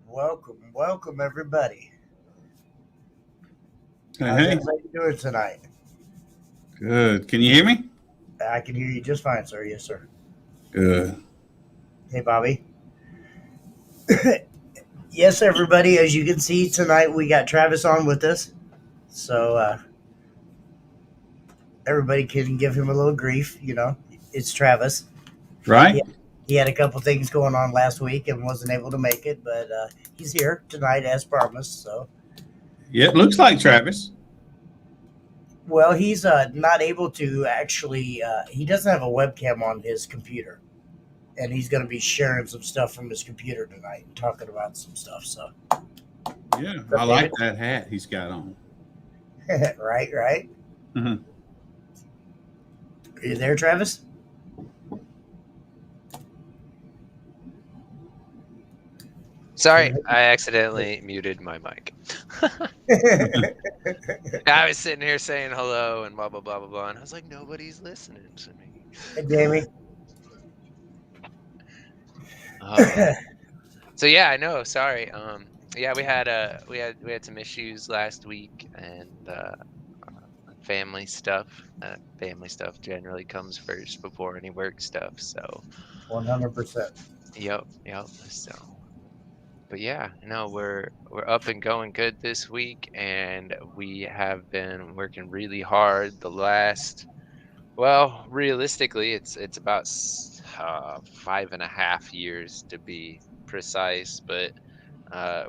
Welcome, everybody. Hey, How's hey, everybody doing tonight? good. Can you hear me? I can hear you just fine, sir. Yes, sir. Good. Hey, Bobby. Yes, everybody. As you can see tonight, we got Travis on with us, so everybody can give him a little grief. It's Travis. Right? He he had a couple things going on last week and wasn't able to make it, but he's here tonight as promised. So, Yeah, it looks like Travis. well, he's not able to actually. He doesn't have a webcam on his computer. And he's going to be sharing some stuff from his computer tonight and talking about some stuff. So, Yeah, what's I up, like David? that hat he's got on. Right. Mhm. Are you there, Travis? Sorry, I accidentally muted my mic. I was sitting here saying hello and blah blah blah blah blah, and I was like, nobody's listening to me. Hey, Jamie. Uh, so yeah, I know. Sorry. Yeah, we had some issues last week, and family stuff. Family stuff generally comes first before any work stuff. So 100%. yep. So, but yeah, no, we're up and going good this week, and we have been working really hard the last. Well, realistically, it's about 5.5 years to be precise, but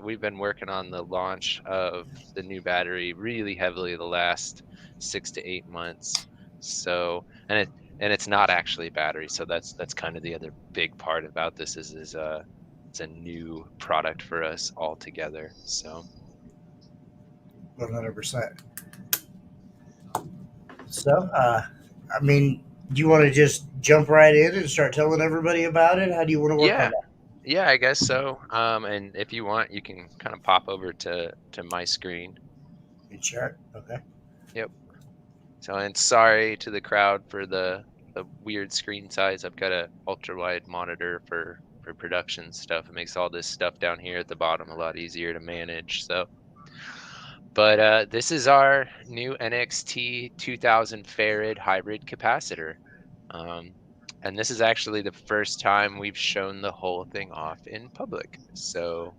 we've been working on the launch of the new battery really heavily the last 6 to 8 months. So, and it's not actually a battery, so that's kind of the other big part about this is it's a new product for us altogether. So 100%. So, I mean, do you want to just jump right in and start telling everybody about it? How do you want to work on yeah, that? yeah, I guess so. And if you want, you can kind of pop over to my screen. Sure. Okay. Yep. So, and sorry to the crowd for the weird screen size. I've got a ultra wide monitor for production stuff. It makes all this stuff down here at the bottom a lot easier to manage. So, but this is our new NXT 2000 farad hybrid capacitor. Um, and this is actually the first time we've shown the whole thing off in public. So,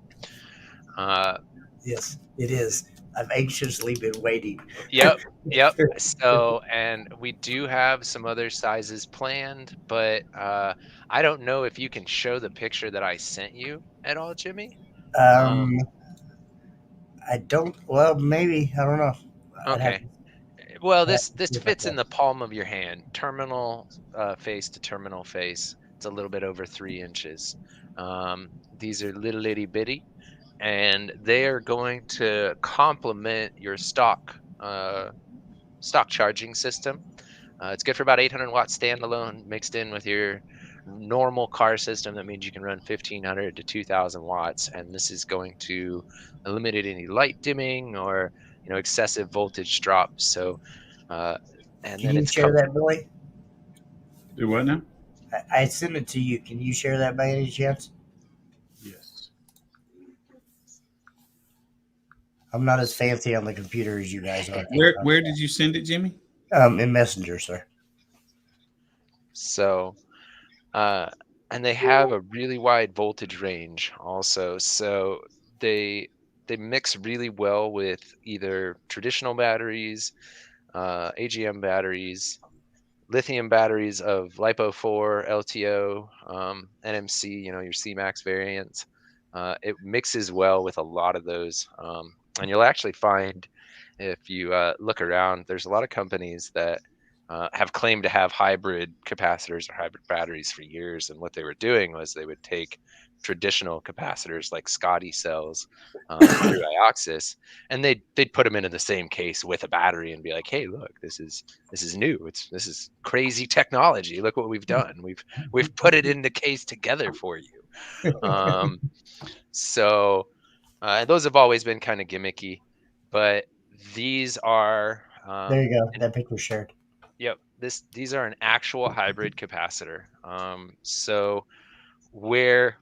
uh, Yes, it is. I've anxiously been waiting. Yep, yep. So, and we do have some other sizes planned, but I don't know if you can show the picture that I sent you at all, Jimmy. Um, um, I don't. Well, maybe. I don't know. I'd have okay. to, Well, I'd have this to this see if I fits in can. the palm of your hand, terminal face to terminal face. It's a little bit over 3 inches. These are little itty bitty, and they are going to complement your stock charging system. It's good for about 800 watts standalone mixed in with your normal car system. That means you can run 1500 to 2000 watts, and this is going to eliminate any light dimming or excessive voltage drops. So, uh, and Can then you it's share that, Billy? Do what now? I sent it to you. Can you share that by any chance? Yes. I'm not as fancy on the computer as you guys are. Where did you send it, Jimmy? In Messenger, sir. so, uh, and they have a really wide voltage range also. So they they mix really well with either traditional batteries, AGM batteries, lithium batteries of LiPo 4, LTO, NMC, your CMAX variants. It mixes well with a lot of those. And you'll actually find if you look around, there's a lot of companies that have claimed to have hybrid capacitors or hybrid batteries for years. And what they were doing was they would take traditional capacitors like Scotty cells through Ioxis, and they'd put them into the same case with a battery and be like, "Hey, look, this is new. This is crazy technology. Look what we've done. We've put it in the case together for you." Um, so those have always been kind of gimmicky, but these are There you go. That picture shared. yep. These are an actual hybrid capacitor. So where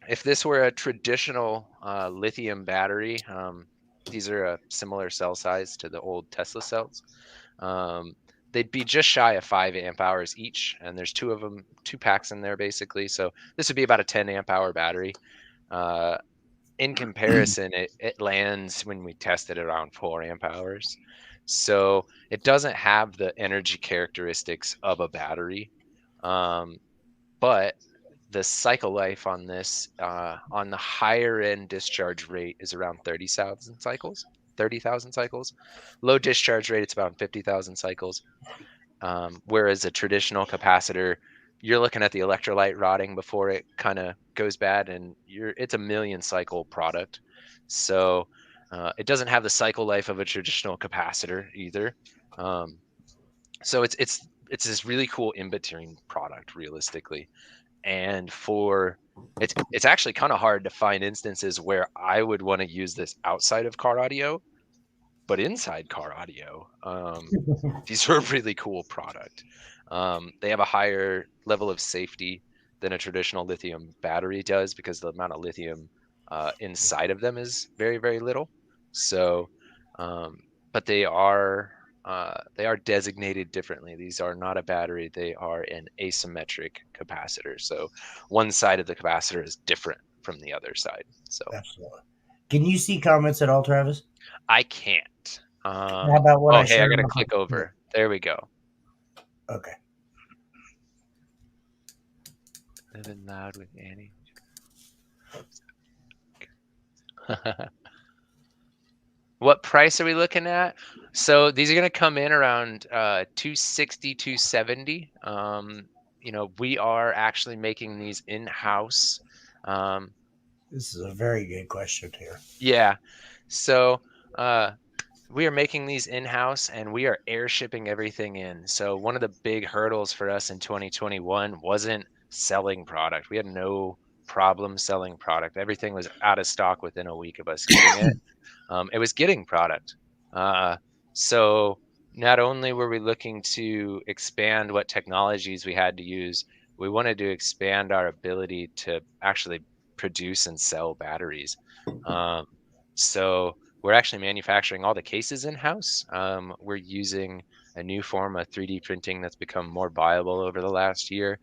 if this were a traditional lithium battery, these are a similar cell size to the old Tesla cells. Um, they'd be just shy of 5 amp hours each, and there's two of them, two packs in there basically. So this would be about a 10 amp hour battery. Uh, in comparison, it lands when we test it around 4 amp hours. So it doesn't have the energy characteristics of a battery, um, but the cycle life on this, on the higher end discharge rate is around 30,000 cycles. 30,000 cycles. Low discharge rate, it's about 50,000 cycles. Whereas a traditional capacitor, you're looking at the electrolyte rotting before it kind of goes bad, and it's a million cycle product. So it doesn't have the cycle life of a traditional capacitor either. Um, so it's this really cool in between product, realistically. And for it's actually kind of hard to find instances where I would want to use this outside of car audio, but inside car audio, these are a really cool product. They have a higher level of safety than a traditional lithium battery does, because the amount of lithium inside of them is very, very little. So, um, but they are designated differently. These are not a battery; they are an asymmetric capacitor. So, one side of the capacitor is different from the other side. So, Absolutely. Can you see comments at all, Travis? I can't. How about what Oh, I hey, I shared on gotta my click computer? over. There we go. Okay. Living loud with Annie. What price are we looking at? So these are going to come in around 260, 270. We are actually making these in-house. Um, This is a very good question here. yeah. So we are making these in-house, and we are air shipping everything in. So one of the big hurdles for us in 2021 wasn't selling product. We had no problem selling product. Everything was out of stock within a week of us getting it. It was getting product. Uh, so not only were we looking to expand what technologies we had to use, we wanted to expand our ability to actually produce and sell batteries. Um, so we're actually manufacturing all the cases in-house. We're using a new form of 3D printing that's become more viable over the last year.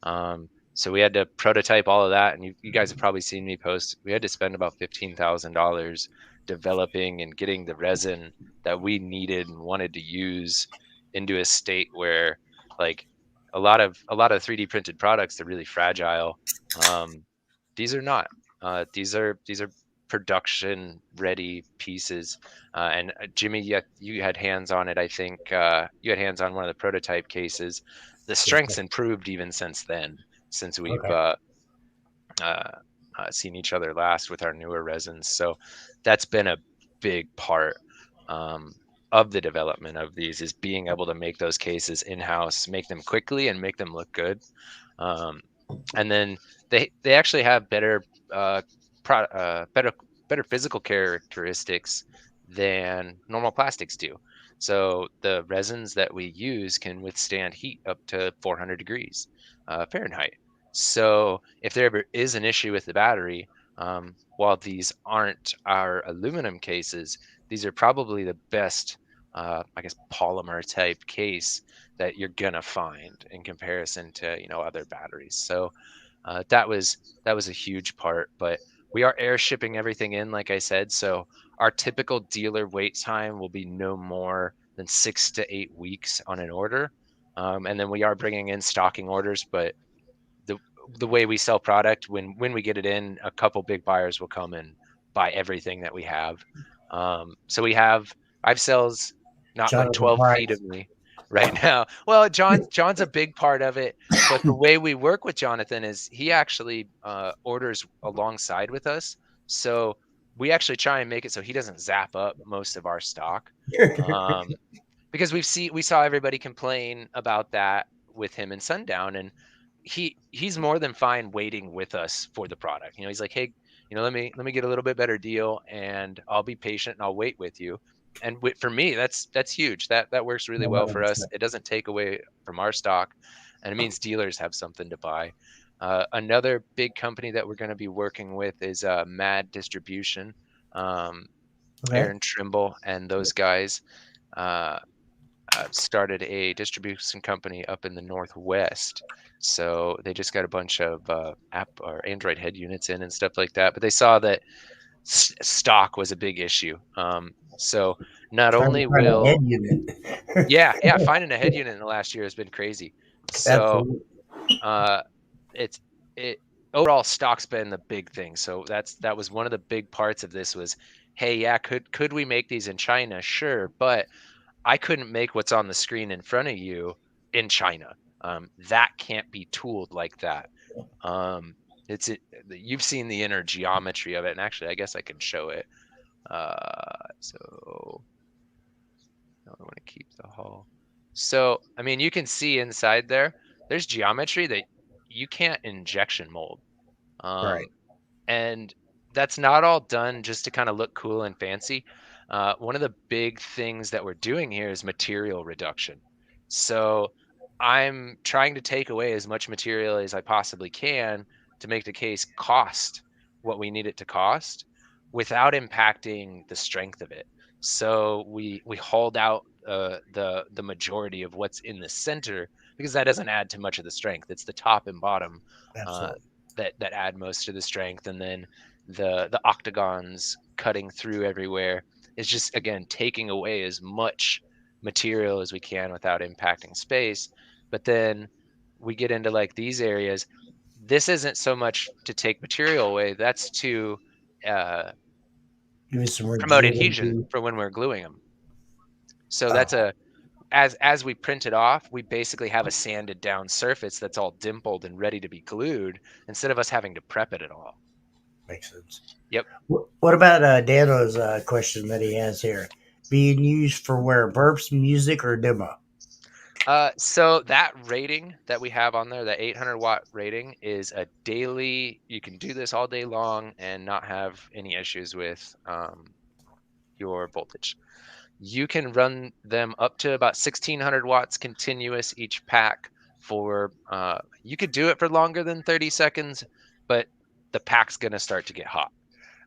So we had to prototype all of that, and you guys have probably seen me post. We had to spend about $15,000 developing and getting the resin that we needed and wanted to use into a state where, like, a lot of 3D printed products, they're really fragile. These are not. These are production ready pieces. And Jimmy, you had hands on it. I think you had hands on one of the prototype cases. The Yes, strength's sir. improved even since then, since we've Okay. uh, seen each other last with our newer resins. So that's been a big part of the development of these, is being able to make those cases in-house, make them quickly and make them look good. Um, and then they actually have uh, better physical characteristics than normal plastics do. So the resins that we use can withstand heat up to 400 degrees Fahrenheit. So if there ever is an issue with the battery, while these aren't our aluminum cases, these are probably the best, I guess, polymer type case that you're gonna find in comparison to other batteries. So that was a huge part. But we are air shipping everything in, like I said. So our typical dealer wait time will be no more than 6 to 8 weeks on an order. And then we are bringing in stocking orders, but the the way we sell product, when we get it in, a couple big buyers will come and buy everything that we have. So I've cells not like Jonathan 12 feet Price. of me right now. Well, John's a big part of it, but the way we work with Jonathan is he actually orders alongside with us. So we actually try and make it so he doesn't zap up most of our stock. Um, because we saw everybody complain about that with him in Sundown, and he's more than fine waiting with us for the product. He's like, hey, let me get a little bit better deal, and I'll be patient and I'll wait with you. And for me, that's huge. That works really well for us. 100%. It doesn't take away from our stock, and it means dealers have something to buy. Another big company that we're going to be working with is Mad Distribution. Um, Okay. Aaron Trimble and those guys uh, started a distribution company up in the Northwest. So they just got a bunch of app or Android head units in and stuff like that. But they saw that stock was a big issue. So not Trying to only find a will head unit. yeah, finding a head unit in the last year has been crazy. So Absolutely. uh, it's it overall stock's been the big thing. So that was one of the big parts of this was, hey, yeah, could we make these in China? Sure, but I couldn't make what's on the screen in front of you in China. That can't be tooled like that. Um, you've seen the inner geometry of it, and actually, I guess I can show it. So I want to keep the hull. So I mean, you can see inside there. There's geometry that you can't injection mold. Right. Um, and that's not all done just to kind of look cool and fancy. One of the big things that we're doing here is material reduction. So I'm trying to take away as much material as I possibly can to make the case cost what we need it to cost without impacting the strength of it. So we hauled out the majority of what's in the center because that doesn't add to much of the strength. It's the top and bottom uh, Absolutely. that add most to the strength, and then the octagons cutting through everywhere is just again taking away as much material as we can without impacting space. But then we get into like these areas. This isn't so much to take material away. That's to uh, Give it some promote adhesion rigidity. for when we're gluing them. So that's Oh, a as we print it off, we basically have a sanded down surface that's all dimpled and ready to be glued instead of us having to prep it at all. makes sense. Yep. What about Dano's question that he has here? Being used for where? Burps, music, or demo? So that rating that we have on there, that 800-watt rating, is a daily. You can do this all day long and not have any issues with your voltage. You can run them up to about 1600 watts continuous each pack for. You could do it for longer than 30 seconds, but the pack's gonna start to get hot.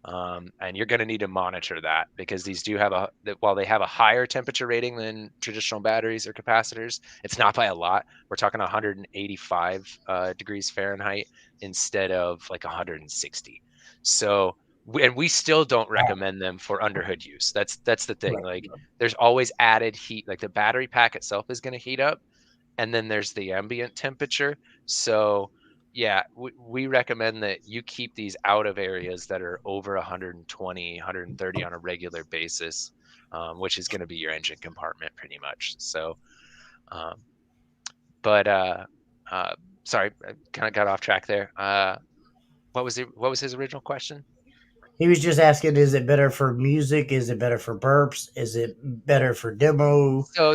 And you're going to need to monitor that because these do have while they have a higher temperature rating than traditional batteries or capacitors, it's not by a lot. We're talking 185 degrees Fahrenheit instead of like 160. So and we still don't Wow. recommend them for underhood use. That's the thing. Right. Like there's always added heat. Like the battery pack itself is going to heat up, and then there's the ambient temperature. So yeah, we recommend that you keep these out of areas that are over 120, 130 on a regular basis, which is going to be your engine compartment pretty much. So, um, but uh, sorry, I kind of got off track there. What was his original question? He was just asking, is it better for music? Is it better for burps? Is it better for demo? So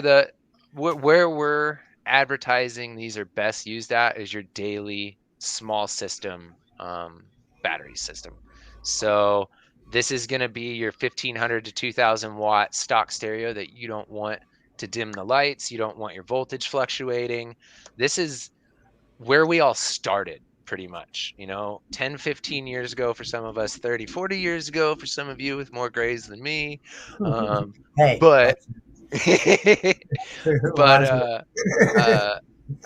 where we're advertising these are best used at is your daily small system battery system. So this is going to be your 1500 to 2000 watt stock stereo that you don't want to dim the lights. You don't want your voltage fluctuating. This is where we all started pretty much, 10, 15 years ago for some of us, 30, 40 years ago for some of you with more grays than me. Um, Hey, but that's but reminds me. uh,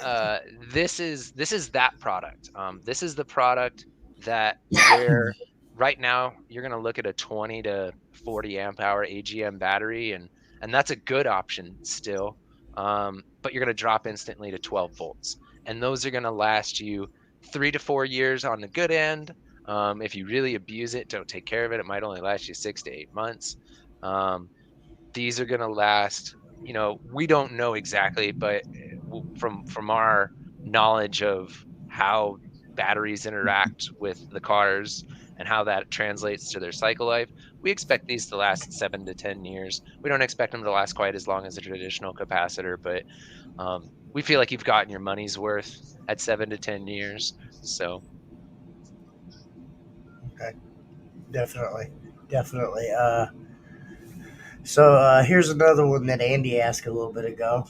uh, this is that product. This is the product that where right now you're going to look at a 20 to 40 amp hour AGM battery, and that's a good option still. But you're going to drop instantly to 12 volts, and those are going to last you 3 to 4 years on the good end. If you really abuse it, don't take care of it, it might only last you 6 to 8 months. Um, these are going to last, we don't know exactly, but from our knowledge of how batteries interact with the cars and how that translates to their cycle life, we expect these to last 7 to 10 years. We don't expect them to last quite as long as a traditional capacitor, but we feel like you've gotten your money's worth at 7 to 10 years. So Okay, definitely, definitely. Here's another one that Andy asked a little bit ago.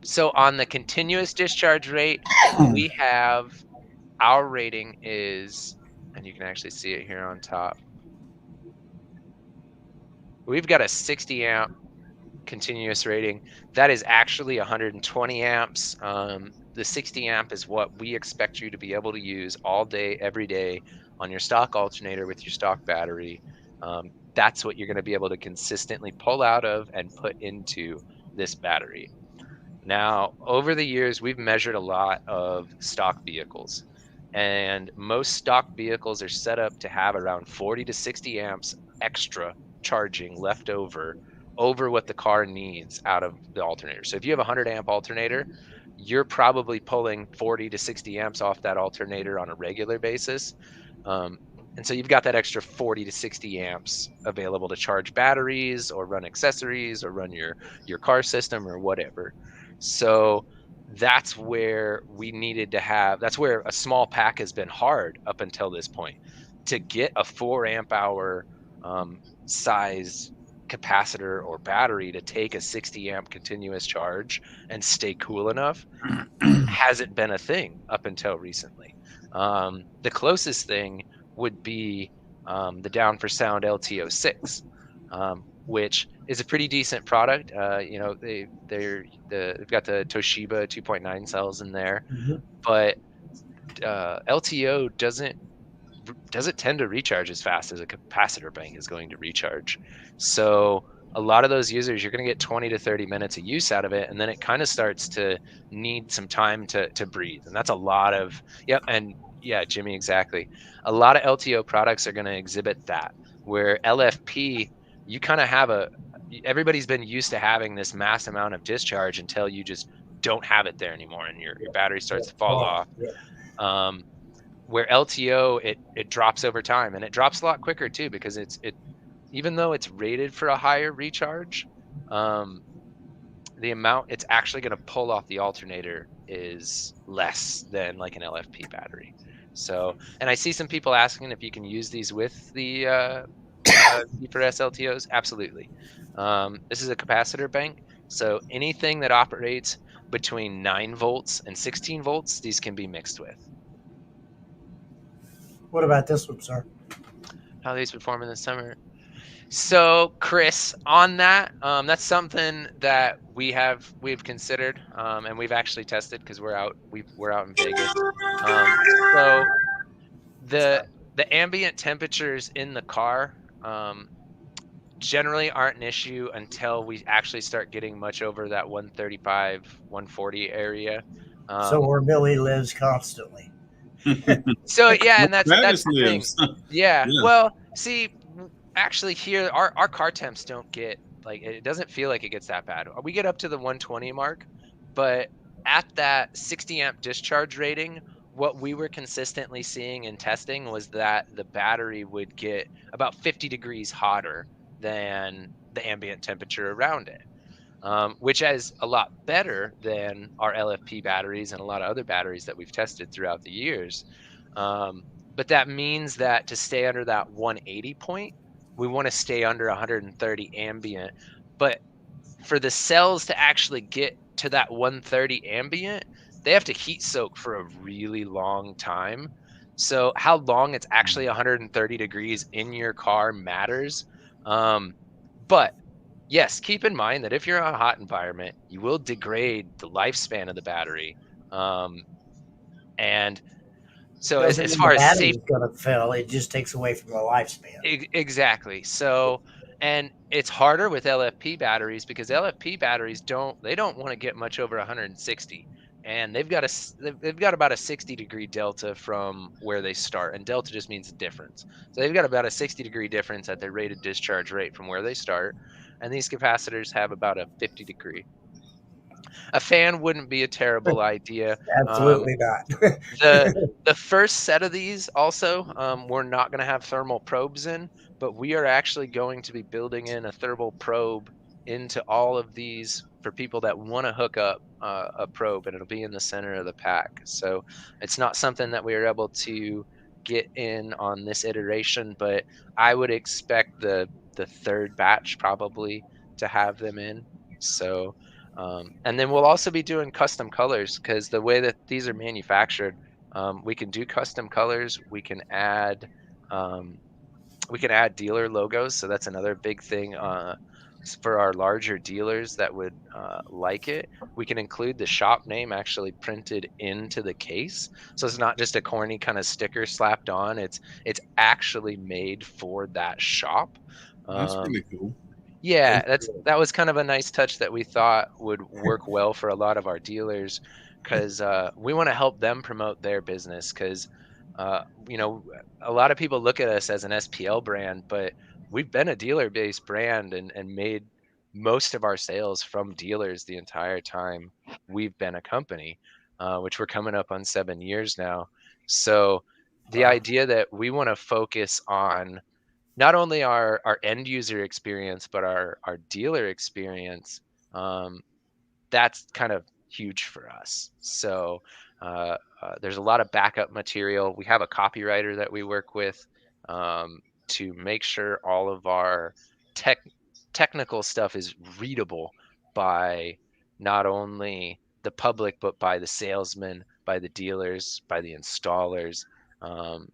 So on the continuous discharge rate, we have our rating is, and you can actually see it here on top. We've got a 60 amp continuous rating. That is actually 120 amps. The 60 amp is what we expect you to be able to use all day, every day on your stock alternator with your stock battery. That's what you're going to be able to consistently pull out of and put into this battery. Now, over the years, we've measured a lot of stock vehicles, and most stock vehicles are set up to have around 40 to 60 amps extra charging left over what the car needs out of the alternator. So if you have a 100 amp alternator, you're probably pulling 40 to 60 amps off that alternator on a regular basis. Um, and so you've got that extra 40 to 60 amps available to charge batteries or run accessories or run your car system or whatever. So that's where we needed to have, that's where a small pack has been hard up until this point. To get a 4 amp hour size capacitor or battery to take a 60 amp continuous charge and stay cool enough hasn't been a thing up until recently. The closest thing would be the Down for Sound LTO6, which is a pretty decent product. They've got the Toshiba 2.9 cells in there, Mhm. but LTO doesn't tend to recharge as fast as a capacitor bank is going to recharge. So a lot of those users, you're going to get 20 to 30 minutes of use out of it, and then it kind of starts to need some time to breathe. And that's a lot of, yep, and yeah, Jimmy, exactly. A lot of LTO products are going to exhibit that, where LFP, you kind of have everybody's been used to having this mass amount of discharge until you just don't have it there anymore, and your battery starts Yeah. to fall Oh, off. yeah. Um, where LTO, it drops over time, and it drops a lot quicker too, because it even though it's rated for a higher recharge, um, the amount it's actually going to pull off the alternator is less than like an LFP battery. So, and I see some people asking if you can use these with the G4S LTOs. Absolutely. This is a capacitor bank, so anything that operates between 9 volts and 16 volts, these can be mixed with. What about this one, sir? How these perform in the summer. So, Chris, on that, that's something that we've considered, and we've actually tested because we're out in Vegas. Um, so the the ambient temperatures in the car generally aren't an issue until we actually start getting much over that 135, 140 area. So Um, where Billy lives constantly. So yeah, Where and that's Travis the thing. lives. Yeah. Yeah. Well, see, actually here our car temps don't get, like, it doesn't feel like it gets that bad. We get up to the 120 mark, but at that 60 amp discharge rating, what we were consistently seeing in testing was that the battery would get about 50 degrees hotter than the ambient temperature around it, which is a lot better than our LFP batteries and a lot of other batteries that we've tested throughout the years. Um, but that means that to stay under that 180 point, we want to stay under 130 ambient. But for the cells to actually get to that 130 ambient, they have to heat soak for a really long time. So how long it's actually 130 degrees in your car matters. But yes, keep in mind that if you're in a hot environment, you will degrade the lifespan of the battery. Um, and so Doesn't as mean the far as battery safe, is going to fail. It just takes away from the lifespan. exactly. So, and it's harder with LFP batteries because LFP batteries don't want to get much over 160, and they've got about a 60-degree delta from where they start, and delta just means difference. So they've got about a 60-degree difference at their rated discharge rate from where they start, and these capacitors have about a 50-degree. A fan wouldn't be a terrible idea. Um, Absolutely not. the the first set of these also, we're not going to have thermal probes in, but we are actually going to be building in a thermal probe into all of these for people that want to hook up a probe, and it'll be in the center of the pack. So it's not something that we are able to get in on this iteration, but I would expect the third batch probably to have them in. So And then we'll also be doing custom colors because the way that these are manufactured, we can do custom colors. Um, we can add dealer logos, so that's another big thing for our larger dealers that would like it. We can include the shop name actually printed into the case, so it's not just a corny kind of sticker slapped on. It's actually made for that shop. That's Um, really cool. yeah, Very cool. that was kind of a nice touch that we thought would work well for a lot of our dealers because we want to help them promote their business because uh, you know a lot of people look at us as an SPL brand, but we've been a dealer-based brand and made most of our sales from dealers the entire time we've been a company, which we're coming up on 7 years now. So the Wow. idea that we want to focus on not only our end user experience, but our dealer experience, um, that's kind of huge for us. So there's a lot of backup material. We have a copywriter that we work with to make sure all of our tech technical stuff is readable by not only the public, but by the salesmen, by the dealers, by the installers. Um,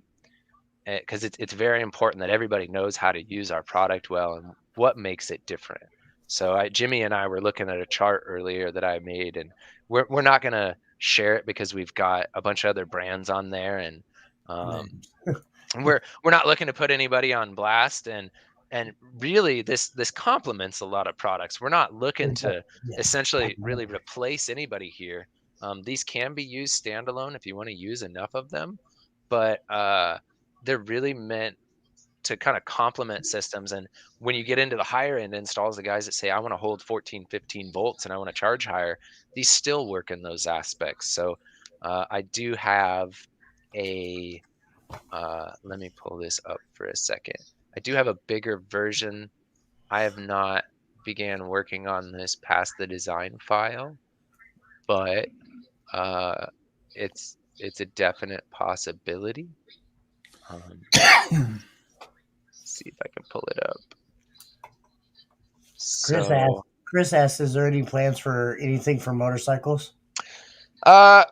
because it's very important that everybody knows how to use our product well and what makes it different. So Jimmy and I were looking at a chart earlier that I made, and we're not gonna share it because we've got a bunch of other brands on there, and um, Names. we're not looking to put anybody on blast. And really, this complements a lot of products. We're not looking to Yeah. essentially really replace anybody here. These can be used standalone if you want to use enough of them, but they're really meant to kind of complement systems. And when you get into the higher end installs, the guys that say, I want to hold 14, 15 volts and I want to charge higher, these still work in those aspects. So I do have a, let me pull this up for a second. I do have a bigger version. I have not began working on this past the design file, but uh, it's a definite possibility. See if I can pull it up. Chris asked. So, Chris asked, "Is there any plans for anything for motorcycles?"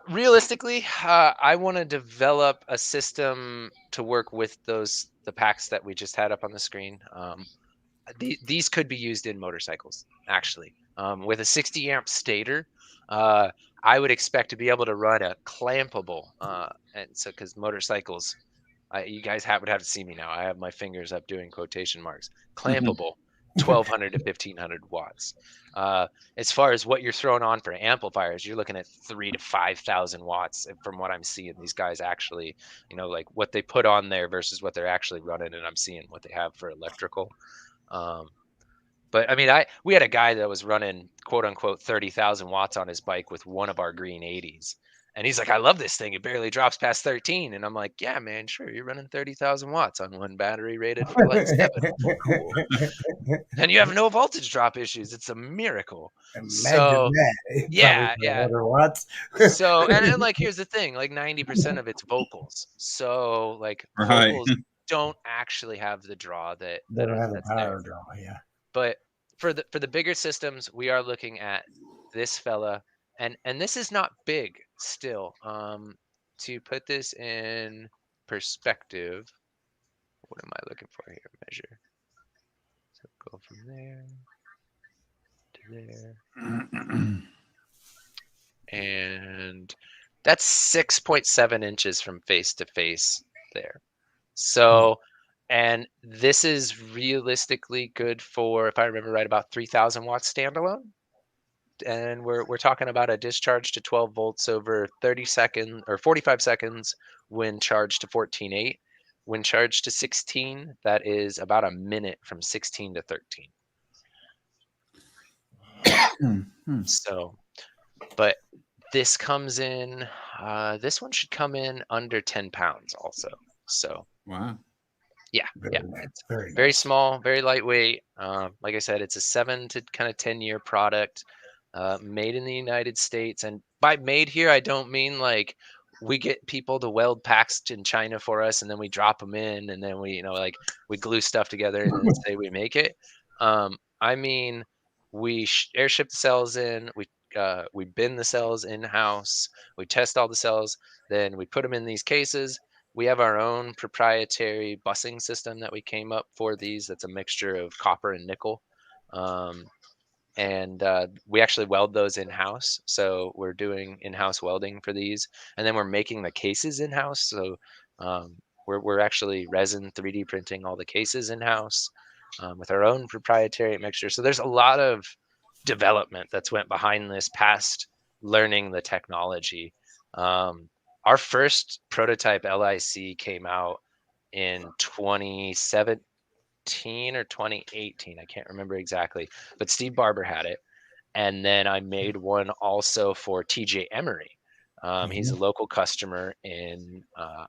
realistically, I want to develop a system to work with the packs that we just had up on the screen. These could be used in motorcycles, actually. With a 60 amp stator, uh, I would expect to be able to run a clampable, and so because motorcycles, you guys would have to see me now. I have my fingers up doing quotation marks. Clampable, 1200 to 1500 watts. Uh, as far as what you're throwing on for amplifiers, you're looking at 3 to 5,000 watts. And from what I'm seeing, these guys actually, like what they put on there versus what they're actually running, and I'm seeing what they have for electrical. Um, but I mean, we had a guy that was running quote unquote 30,000 watts on his bike with one of our green 80s. And he's like, I love this thing. It barely drops past 13. And I'm like, yeah, man, sure. You're running 30,000 watts on one battery rated for like 7. Cool. And you have no voltage drop issues. It's a miracle. Imagine So, that. Probably yeah, for yeah. 100 watts. So, and like, here's the thing, like 90% of it's vocals. So, like, Right. vocals don't actually have the draw They don't have the that's there. power draw. Yeah. But for the bigger systems, we are looking at this fella, and this is not big still. To put this in perspective, what am I looking for here? Measure. So go from there to there, and that's 6.7 inches from face to face there. So, and this is realistically good for, if I remember right, about 3,000 watts standalone. And we're talking about a discharge to 12 volts over 30 seconds or 45 seconds when charged to 14.8. When charged to 16, that is about a minute from 16 to 13. So, but this comes in, this one should come in under 10 pounds also. So, Wow. yeah, yeah, Very nice. it's Very very nice. small, very lightweight. Like I said, it's a 7 to kind of 10-year product, made in the United States. And by made here, I don't mean like we get people to weld packs in China for us, and then we drop them in, and then we, like we glue stuff together and then say we make it. I mean, We airship the cells in. We bin the cells in house. We test all the cells. Then we put them in these cases. We have our own proprietary busing system that we came up for these. That's a mixture of copper and nickel. Um, and we actually weld those in house. So we're doing in house welding for these, and then we're making the cases in house. So um, we're actually resin 3D printing all the cases in house with our own proprietary mixture. So there's a lot of development that's went behind this past learning the technology. Um, our first prototype LIC came out in 2017 or 2018. I can't remember exactly, but Steve Barber had it. And then I made one also for TJ Emery. He's a Mhm. local customer in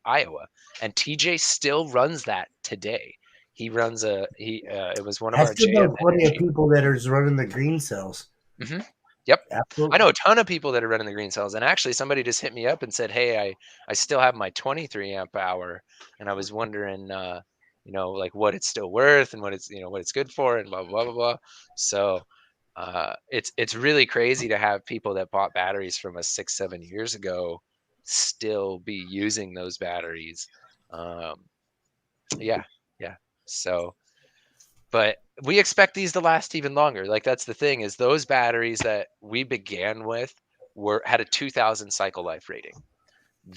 Iowa, and TJ still runs that today. He runs it was one of I our still JM know plenty of Energy. people that are running the green cells. Mhm. Yep. I know Absolutely. a ton of people that are running the green cells, and actually somebody just hit me up and said, "Hey, I still have my 23 amp hour, and I was wondering, like what it's still worth and what it's what it's good for, and blah blah blah blah." Blah. So it's really crazy to have people that bought batteries from us 6 7 years ago still be using those batteries. Um, yeah, yeah. So but we expect these to last even longer. Like that's the thing is those batteries that we began with had a 2,000 cycle life rating.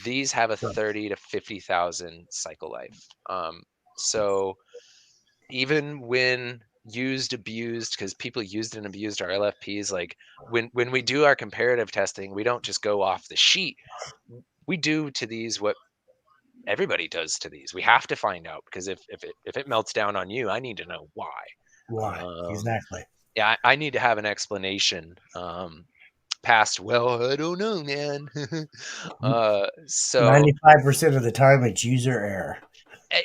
These have a Right. 30 to 50,000 cycle life. So even when used, abused, because people used and abused our LFPs, like when we do our comparative testing, we don't just go off the sheet. We do to these what everybody does to these. We have to find out because if it melts down on you, I need to know why. Why? Um, Exactly. yeah, I need to have an explanation. Past, well, I don't know, man. So 95% of the time, it's user error.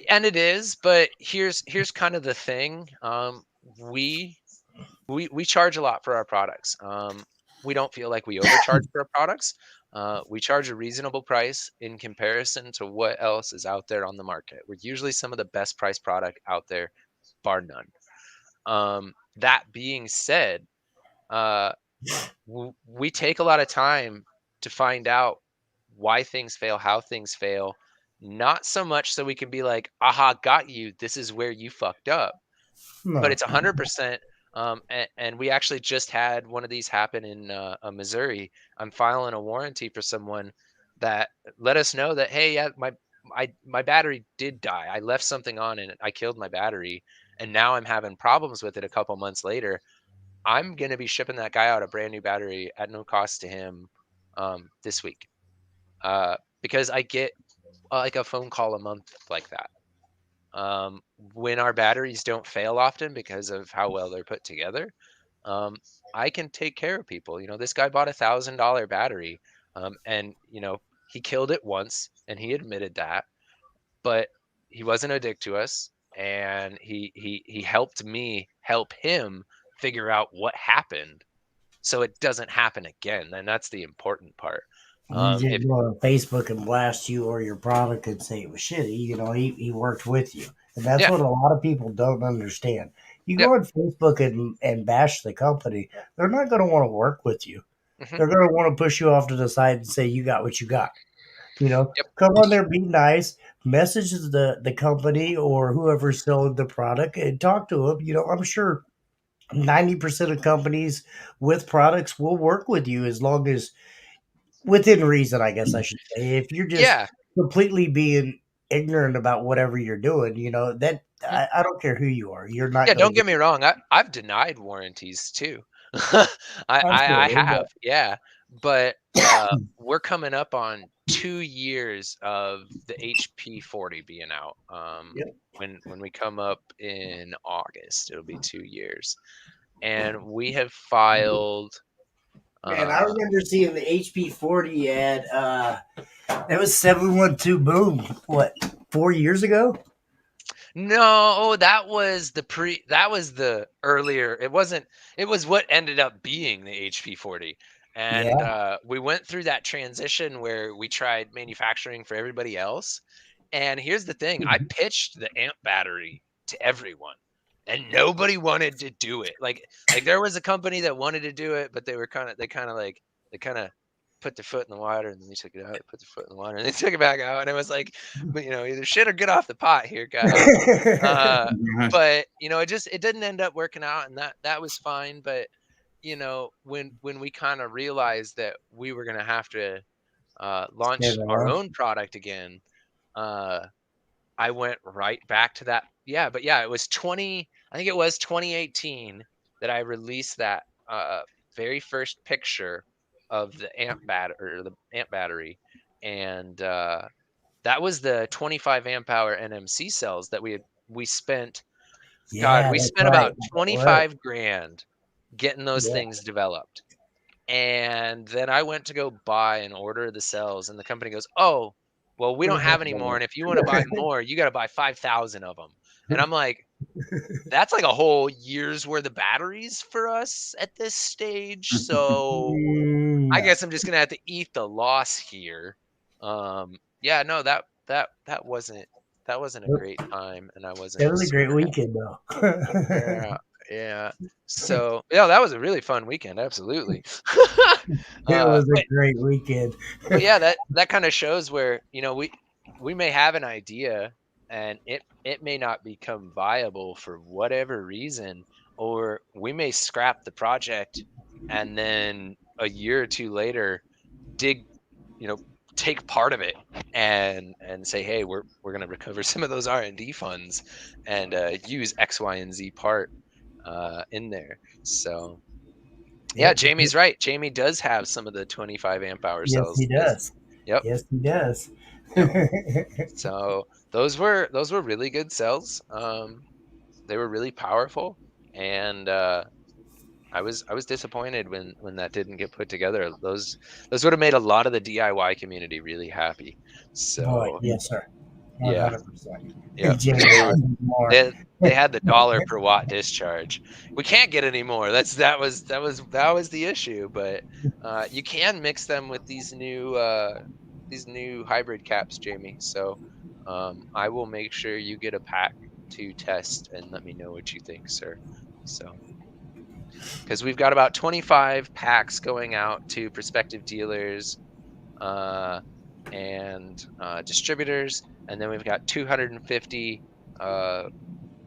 and it is, but here's kind of the thing. We we charge a lot for our products. We don't feel like we overcharge for our products. We charge a reasonable price in comparison to what else is out there on the market. We're usually some of the best price product out there, bar none. That being said, uh, we take a lot of time to find out why things fail, how things fail, not so much so we can be like, aha, got you. This is where you fucked up. But No. it's 100%. And we actually just had one of these happen in Missouri. I'm filing a warranty for someone that let us know that, hey, yeah, my battery did die. I left something on and I killed my battery. And now I'm having problems with it a couple months later. I'm going to be shipping that guy out a brand new battery at no cost to him this week because I get like a phone call a month like that. When our batteries don't fail often because of how well they're put together, um, I can take care of people. This guy bought $1,000 battery, and he killed it once, and he admitted that, but he wasn't a dick to us, and he helped me help him figure out what happened so it doesn't happen again, and that's the important part. You If just go on Facebook and blast you or your product and say it was shitty. He worked with you. And that's Yeah, what a lot of people don't understand. You yep, go on Facebook and bash the company, they're not going to want to work with you. hmm, They're going to want to push you off to the side and say, you got what you got. yep, Come on there, be nice, message the company or whoever's selling the product and talk to them. I'm sure 90% of companies with products will work with you as long as within reason, I guess I should say. If you're just yeah. completely being ignorant about whatever you're doing, that I don't care who you are. You're not Yeah, going don't to get get me wrong. I've denied warranties too. I absolutely. have, yeah. But we're coming up on 2 years of the HP 40 being out. Yep. When we come up in August, it'll be 2 years, and we have filed. Man, I Uh, remember seeing the HP 40 ad. It was 712 boom. What, 4 years ago? No, that was the earlier. It was what ended up being the HP 40. And Yeah. we went through that transition where we tried manufacturing for everybody else. And here's the thing, I pitched the amp battery to everyone. and nobody wanted to do it. Like there was a company that wanted to do it, but they kind of put their foot in the water, and then they took it out, put their foot in the water, and they took it back out, and it was like, but either shit or get off the pot here, guys. But it didn't end up working out, and that was fine. But when we kind of realized that we were gonna have to launch our own product again, uh, I went right back to that. Yeah, but yeah, it was 20. I think it was 2018 that I released that very first picture of the amp battery, and that was the 25 amp hour NMC cells that we spent. God, Yeah, we that's spent right. about That worked. 25 grand getting those Yeah. things developed. And then I went to go buy and order the cells, and the company goes, "Oh, well, we We don't don't have have any more, that. and if you want to buy more, you got to buy 5,000 of them." And I'm like, "That's like a whole year's worth of batteries for us at this stage. So I No, guess I'm just gonna have to eat the loss here." Yeah, no, that wasn't a great time, and I it wasn't was a great super happy. weekend though. Yeah, yeah. So yeah, that was a really fun weekend. Absolutely. It was a But great weekend. yeah, that kind of shows where we may have an idea, and it may not become viable for whatever reason, or we may scrap the project, and then a year or two later dig you know take part of it and say, hey, we're going to recover some of those R&D funds and use X, Y, and Z part in there. So yeah, Yep. Jamie's right. Jamie does have some of the 25 amp hour Yes, cells. he does. Yep. Yes, he does. Yep. So those were really good cells. They were really powerful, and I was disappointed when that didn't get put together. Those would have made a lot of the DIY community really happy. Boy, So yes, sir. yeah, 100%. yep, Jimmy because more. they had the dollar per watt discharge. We can't get any more. That was the issue. But you can mix them with these new hybrid caps, Jamie. So I will make sure you get a pack to test and let me know what you think, sir. So because we've got about 25 packs going out to prospective dealers uh, and distributors, and then we've got 250 uh,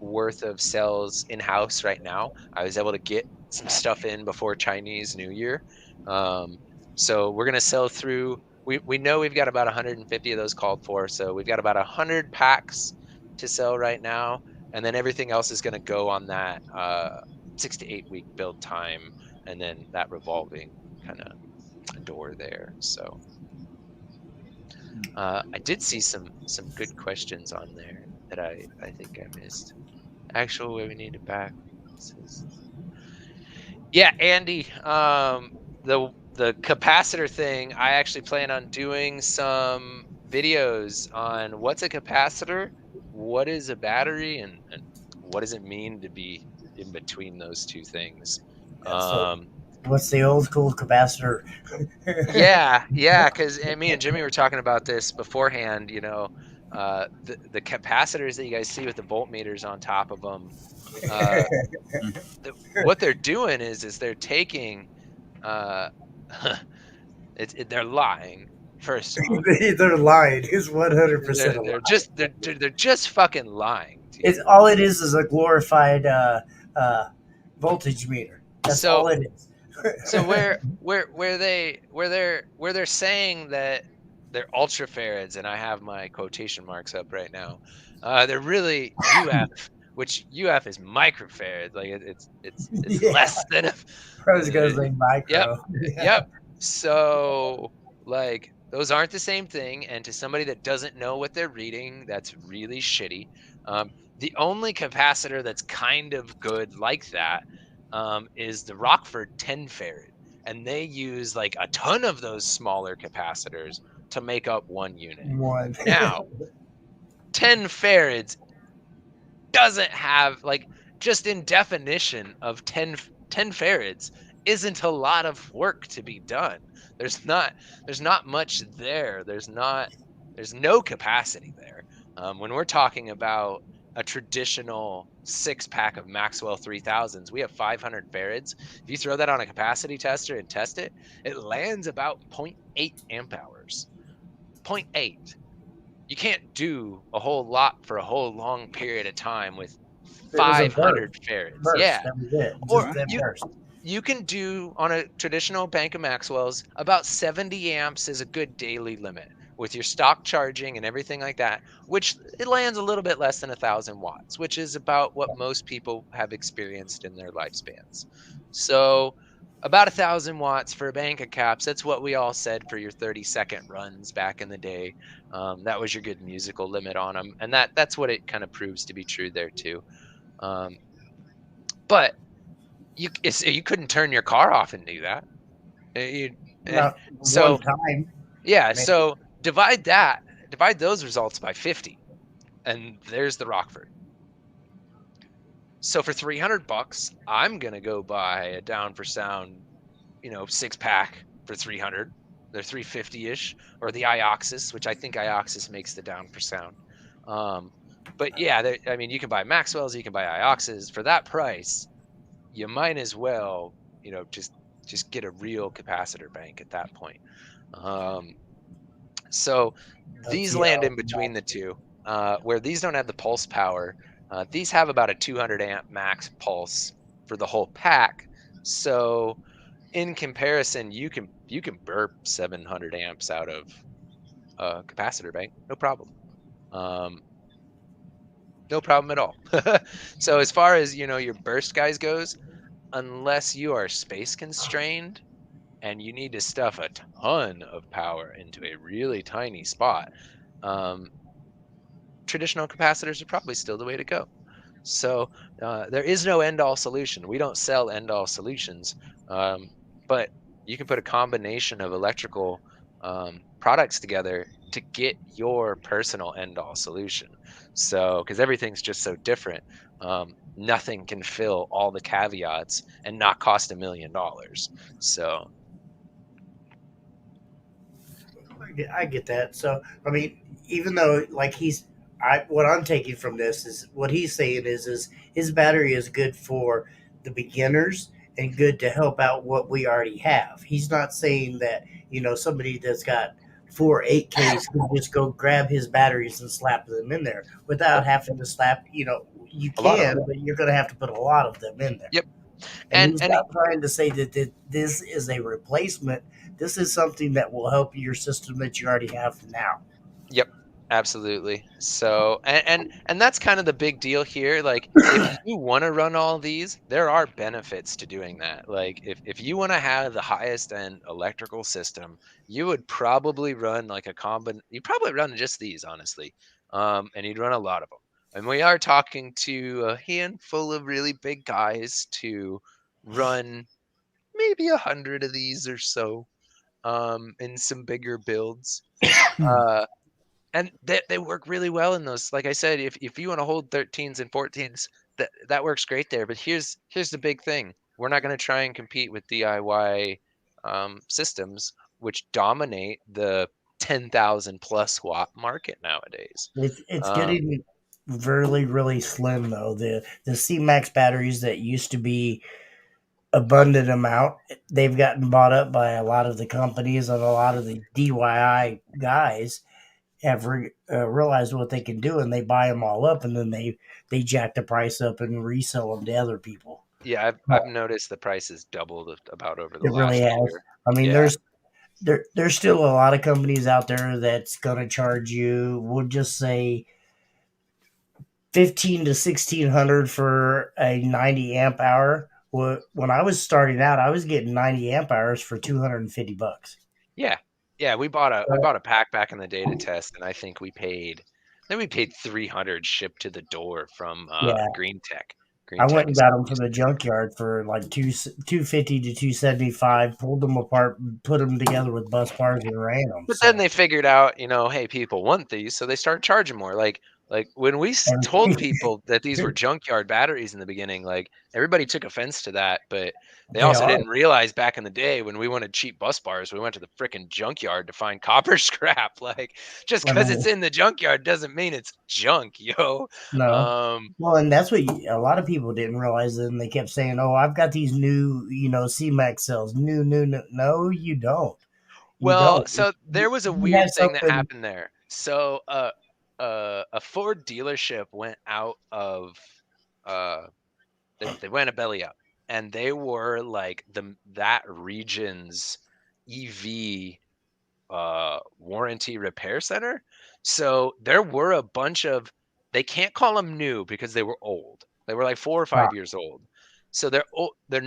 worth of cells in house right now. I was able to get some stuff in before Chinese New Year, um, so we're gonna sell through. We know we've got about 150 of those called for, so we've got about 100 packs to sell right now, and then everything else is gonna go on that 6 to 8 week build time, and then that revolving kind of door there. So I did see some good questions on there that I think I missed. Actual way we need it back. Says, yeah, Andy. The capacitor thing. I actually plan on doing some videos on what's a capacitor, what is a battery, and what does it mean to be in between those two things. So, Um, what's the old school capacitor? yeah, because me and Jimmy were talking about this beforehand. The capacitors that you guys see with the voltmeters on top of them. Uh, what they're doing is they're taking uh they're lying first off. They're lying. It's 100% a They're lie. just they're just fucking lying to It's you. all it is a glorified voltage meter. That's So all it is. so where they're saying that they're ultra farads, and I have my quotation marks up right now, they're really UF, which UF is microfarad, like it's Yeah, less than a I was gonna say yep. micro. Yep. Yeah. So, like, those aren't the same thing. And to somebody that doesn't know what they're reading, that's really shitty. The only capacitor that's kind of good like that is the Rockford 10 farad. And they use like a ton of those smaller capacitors to make up one unit. One. Now, 10 farads doesn't have, like, just in definition of 10 farads isn't a lot of work to be done. There's not much there. There's no capacity there. When we're talking about a traditional 6-pack of Maxwell 3000s. We have 500 farads. If you throw that on a capacity tester and test it, it lands about 0.8 amp hours. 0.8. You can't do a whole lot for a whole long period of time with It was a 500 farads. burst. Yeah. That was it. Or Just that burst. you can do on a traditional bank of Maxwells about 70 amps is a good daily limit with your stock charging and everything like that, which it lands a little bit less than 1,000 watts, which is about what most people have experienced in their lifespans. So about 1,000 watts for a bank of caps. That's what we all said for your 30-second runs back in the day. That was your good musical limit on them, and that's what it kind of proves to be true there too. Um, but you couldn't turn your car off and do that. You and Not one so time. yeah, Man, so divide those results by 50, and there's the Rockford. So for $300, I'm gonna go buy a down for sound, 6-pack for 300. They're 350-ish, or the Ioxis, which I think Ioxis makes the down for sound. Um, but yeah, I mean, you can buy Maxwell's, you can buy Ioxis for that price. You might as well, just get a real capacitor bank at that point. Um, so the these land TL in between the max. two, where these don't have the pulse power. These have about a 200 amp max pulse for the whole pack. So in comparison, you can burp 700 amps out of a capacitor bank, no problem. Um, no problem at all. So as far as your burst guys goes, unless you are space constrained and you need to stuff a ton of power into a really tiny spot, um, traditional capacitors are probably still the way to go. So there is no end all solution. We don't sell end all solutions, um, but you can put a combination of electrical products together to get your personal end all solution. So, because everything's just so different, nothing can fill all the caveats and not cost $1 million. So, I get that. So I mean, even though like what I'm taking from this is what he's saying is his battery is good for the beginners and good to help out what we already have. He's not saying that somebody that's got 4 8Ks can just go grab his batteries and slap them in there without nope, having to slap. You a lot of them. can, but you're going to have to put a lot of them in there. Yep, And and he's and not trying to say that this is a replacement. This is something that will help your system that you already have now. Yep, absolutely. So, and that's kind of the big deal here. Like, if you want to run all these, there are benefits to doing that. Like, if you want to have the highest end electrical system, you would probably run like a combin. You probably run just these, honestly, and you'd run a lot of them. And we are talking to a handful of really big guys to run maybe 100 of these or so, in some bigger builds. Uh, and they work really well in those. Like I said, if you want to hold 13s and 14s, that works great there. But here's the big thing: we're not going to try and compete with DIY systems, which dominate the 10,000 plus watt market nowadays. It's Um, getting really really slim though. The C-Max batteries that used to be abundant amount, they've gotten bought up by a lot of the companies, and a lot of the DIY guys have realized what they can do, and they buy them all up, and then they jack the price up and resell them to other people. yeah, I've noticed the prices doubled about over the It really last has. year. I mean, Yeah, there's still a lot of companies out there that's gonna charge you. We'll just say 15 to 1600 for a 90 amp hour. When I was starting out, I was getting 90 amp hours for $250. yeah, yeah. We bought a pack back in the day to test, and I think we paid 300 shipped to the door from Yeah, Green Tech. I Green went Tech and is got who them we from used the to use. junkyard for like 250 to 275. Pulled them apart, put them together with bus bars, and ran them. But then So they figured out, hey, people want these, so they start charging more. Like Like when we And told people that these were junkyard batteries in the beginning, like everybody took offense to that, but they they also are. didn't realize back in the day when we wanted cheap bus bars, we went to the frickin' junkyard to find copper scrap. Like just I because mean, it's in the junkyard doesn't mean it's junk, yo. no. Um, Well, and that's what a lot of people didn't realize. And they kept saying, "Oh, I've got these new, C-Max cells. New, new, new." No, you don't. You well, don't. so there was a You have weird thing that something. happened there. So, a Ford dealership went out of, uh, they went a belly up, and they were like that region's EV warranty repair center. So there were a bunch of, they can't call them new because they were old. They were like 4 or Ah, 5 years old. So they're old, they're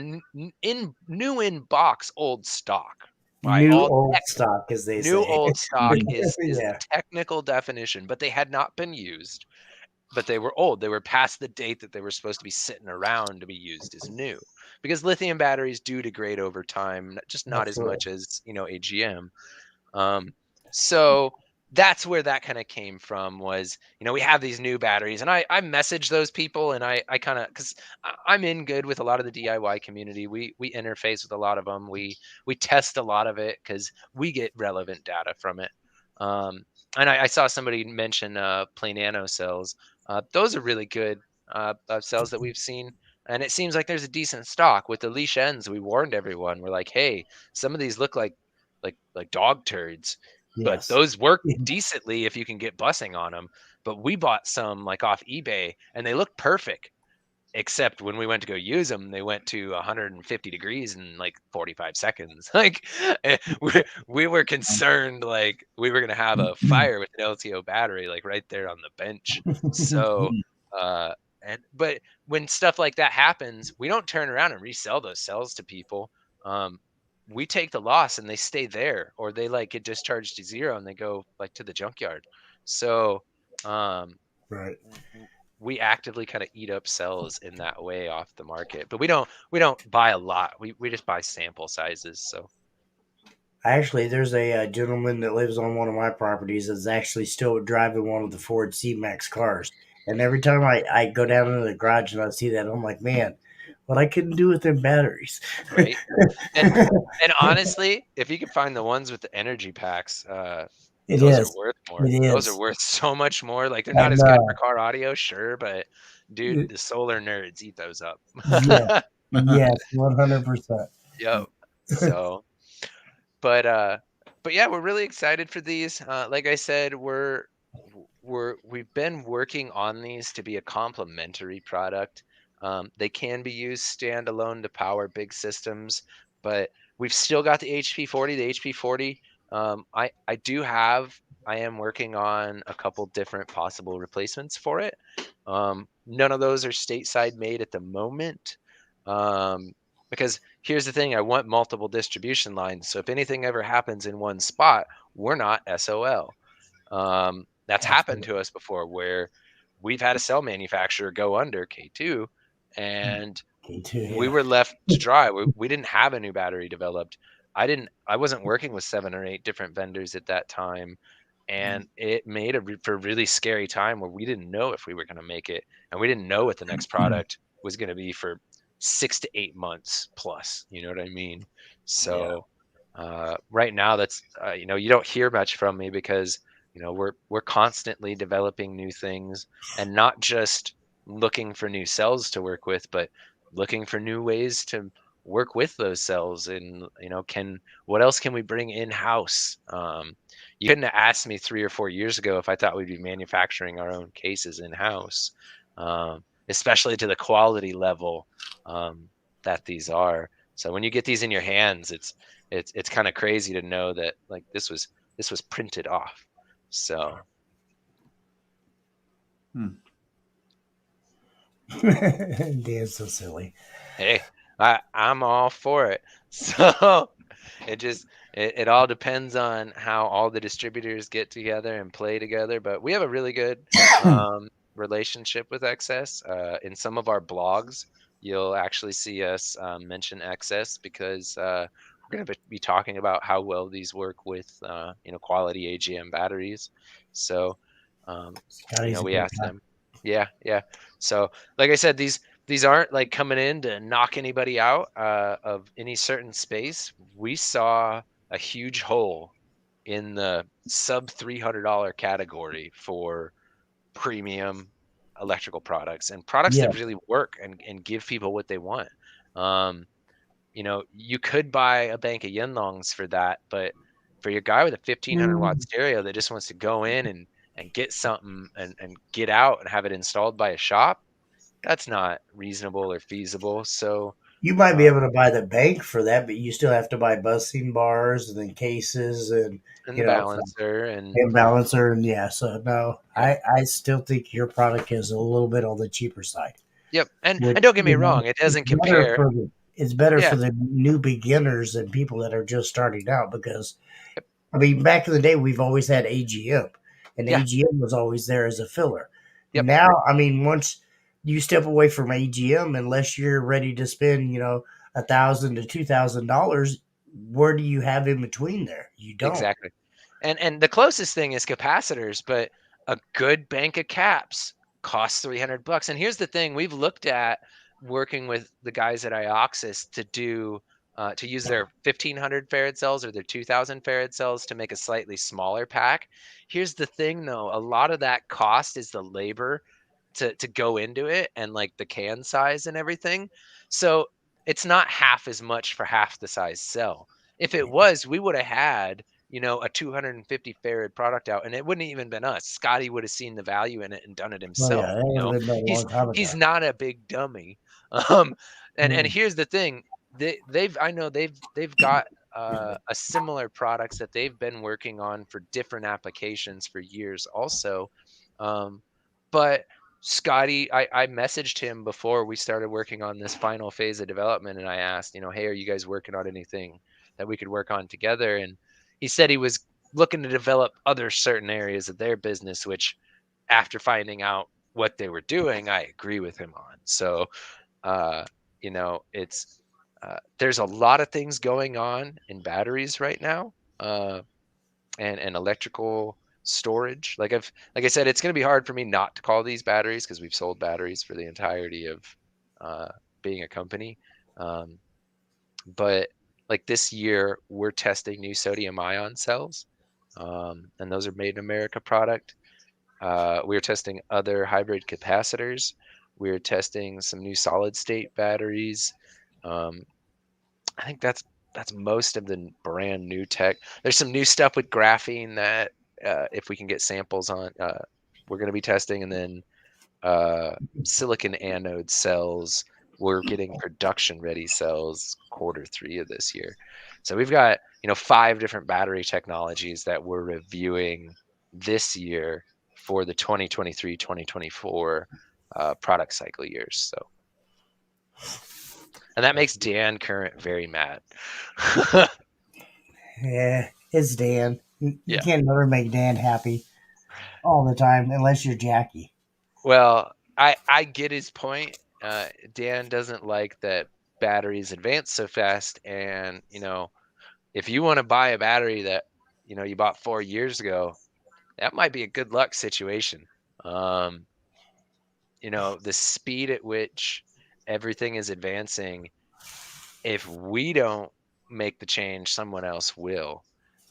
in new in box old stock. Right? new All old stock, as they new say. old stock is the Yeah. technical definition, but they had not been used, but they were old. They were past the date that they were supposed to be sitting around to be used as new. Because lithium batteries do degrade over time, just not as Absolutely. much as, AGM. Um, so that's where that kind of came from was, we have these new batteries and I message those people and I kind of, cause I'm in good with a lot of the DIY community. We interface with a lot of them. We test a lot of it cause we get relevant data from it. Um, and I saw somebody mention, plain nano cells. Those are really good, cells that we've seen. And it seems like there's a decent stock with the leash ends. We warned everyone. We're like, hey, some of these look like dog turds, but Yes. those work decently if you can get bussing on them. But we bought some like off eBay and they look perfect, except when we went to go use them, they went to 150 degrees in like 45 seconds. Like we were concerned like we were gonna have a fire with an LTO battery like right there on the bench. So uh but when stuff like that happens, we don't turn around and resell those cells to people. Um we take the loss and they stay there or they like get discharged to zero and they go like to the junkyard. So um Right. we actively kind of eat up cells in that way off the market, but we don't buy a lot. We just buy sample sizes. So Actually, there's a, gentleman that lives on one of my properties that's actually still driving one of the Ford C-Max cars. And every time I go down into the garage and I see that, I'm like, man, what I couldn't do with them batteries. right, and and honestly, if you can find the ones with the energy packs, It those are is. worth more. It Those are is. worth so much more. Like they're not And as good for car audio, sure, but dude, y- the solar nerds eat those up. yes, yes, 100%. Yep. So but yeah, we're really excited for these. Like I said, we've been working on these to be a complementary product. They can be used standalone to power big systems, but we've still got the HP40. The HP40, I am working on a couple different possible replacements for it. None of those are stateside made at the moment. Because here's the thing, I want multiple distribution lines. So if anything ever happens in one spot, we're not SOL. That's happened Absolutely. to us before where we've had a cell manufacturer go under K2 and Okay, too, we yeah. were left to dry. We didn't have a new battery developed. I wasn't working with 7 or 8 different vendors at that time. And it made for a really scary time where we didn't know if we were going to make it. And we didn't know what the next product was going to be for 6 to 8 months plus. You know what I mean? Yeah. So right now, that's you don't hear much from me because we're constantly developing new things and not just looking for new cells to work with, but looking for new ways to work with those cells and can what else can we bring in house. You couldn't have asked me 3 or 4 years ago if I thought we'd be manufacturing our own cases in house, especially to the quality level that these are. So when you get these in your hands, it's kind of crazy to know that like this was printed off. So Hmm. Dan's so silly. hey, I'm all for it. So it just it all depends on how all the distributors get together and play together. But we have a really good relationship with Excess. In some of our blogs, you'll actually see us mention Excess because we're going to be talking about how well these work with quality AGM batteries. So Scotty's a We great asked guy. them. Yeah, yeah. So, like I said, these aren't like coming in to knock anybody out of any certain space. We saw a huge hole in the sub $300 category for premium electrical products and products Yeah. that really work and give people what they want. Um, you could buy a bank of Yinlongs for that, but for your guy with a 1500-watt Mm, stereo that just wants to go in and get something and get out and have it installed by a shop, that's not reasonable or feasible. So, you might be uh, able to buy the bank for that, but you still have to buy busing bars and then cases and and you the know so, balancer and and balancer and yeah. So no, yep, I still think your product is a little bit on the cheaper side. yep. And Which don't get me wrong, it it's doesn't better compare. for Yeah, the new beginners and people that are just starting out because yep, I mean back in the day we've always had AGM and yeah, AGM was always there as a filler. yep, Now I mean once you step away from AGM unless you're ready to spend $1,000 to $2,000, where do you have in between there? You don't. exactly. And the closest thing is capacitors, but a good bank of caps costs $300. And here's the thing: we've looked at working with the guys at Ioxis to use their 1500 farad cells or their 2000 farad cells to make a slightly smaller pack. Here's the thing, though: a lot of that cost is the labor to go into it and like the can size and everything. So it's not half as much for half the size cell. If it was, we would have had a 250 farad product out, and it wouldn't even been us. Scotty would have seen the value in it and done it Oh yeah, himself. that would have been done a He's long time he's ago. not a big dummy. Um, and Mm. here's the thing: I know they've got a similar products that they've been working on for different applications for years, also. Um, but Scotty, I messaged him before we started working on this final phase of development, and I asked, hey, are you guys working on anything that we could work on together? And he said he was looking to develop other certain areas of their business, which after finding out what they were doing, I agree with him on. So, uh, it's there's a lot of things going on in batteries right now, and electrical storage. Like I said, it's going to be hard for me not to call these batteries because we've sold batteries for the entirety of uh, being a company. Um, but like this year, we're testing new sodium ion cells, and those are made in America product. We are testing other hybrid capacitors. We are testing some new solid state batteries. Um, I think that's most of the brand new tech. There's some new stuff with graphene that if we can get samples on, we're going to be testing, and then uh, silicon anode cells. We're getting production ready cells Q3 of this year. So we've got 5 different battery technologies that we're reviewing this year for the 2023-2024 product cycle years. So, and that makes Dan Current very mad. Yeah, it's Dan. You Yeah. can't never make Dan happy all the time unless you're Jackie. Well, I get his point. Dan doesn't like that batteries advance so fast, and if you want to buy a battery that you bought 4 years ago, that might be a good luck situation. Um, the speed at which everything is advancing, if we don't make the change, someone else will.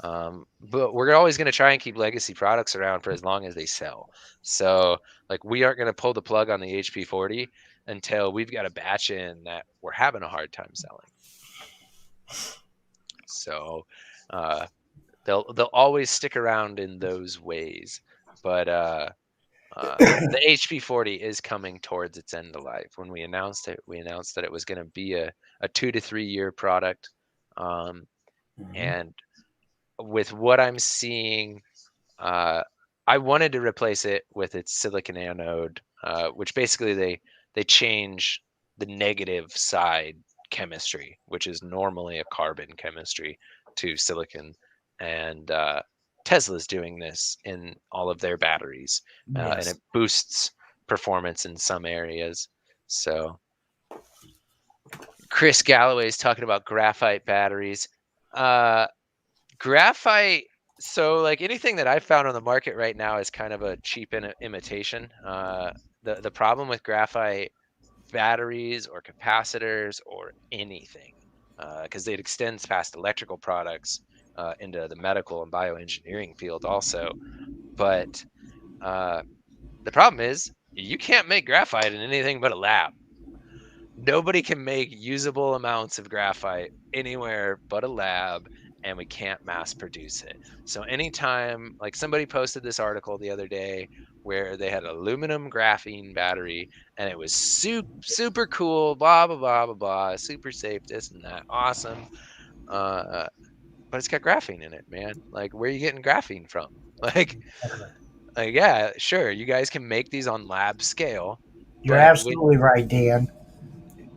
But we're always going to try and keep legacy products around for as long as they sell. So, like, we aren't going to pull the plug on the HP40 until we've got a batch in that we're having a hard time selling. So, uh, they'll always stick around in those ways. But the HP40 is coming towards its end of life. When we announced it, we announced that it was going to be a 2 to 3 year product. Um, Mhm. and with what I'm seeing, uh, I wanted to replace it with its silicon anode, which basically they change the negative side chemistry, which is normally a carbon chemistry, to silicon, and Tesla's doing this in all of their batteries, and Yes. it boosts performance in some areas. So Chris Galloway is talking about graphite batteries. Uh, Graphite So like anything that I've found on the market right now is kind of a cheap imitation. The problem with graphite batteries or capacitors or anything, because it extends past electrical products into the medical and bioengineering field also. But uh, the problem is you can't make graphite in anything but a lab. Nobody can make usable amounts of graphite anywhere but a lab, and we can't mass produce it. So anytime, like somebody posted this article the other day where they had aluminum graphene battery and it was super cool, blah blah blah blah blah, super safe, this and that, awesome. Uh, but it's got graphene in it, man. Like, where are you getting graphene from? Like, Exactly. yeah, sure, you guys can make these on lab scale, You're but when absolutely right, Dan.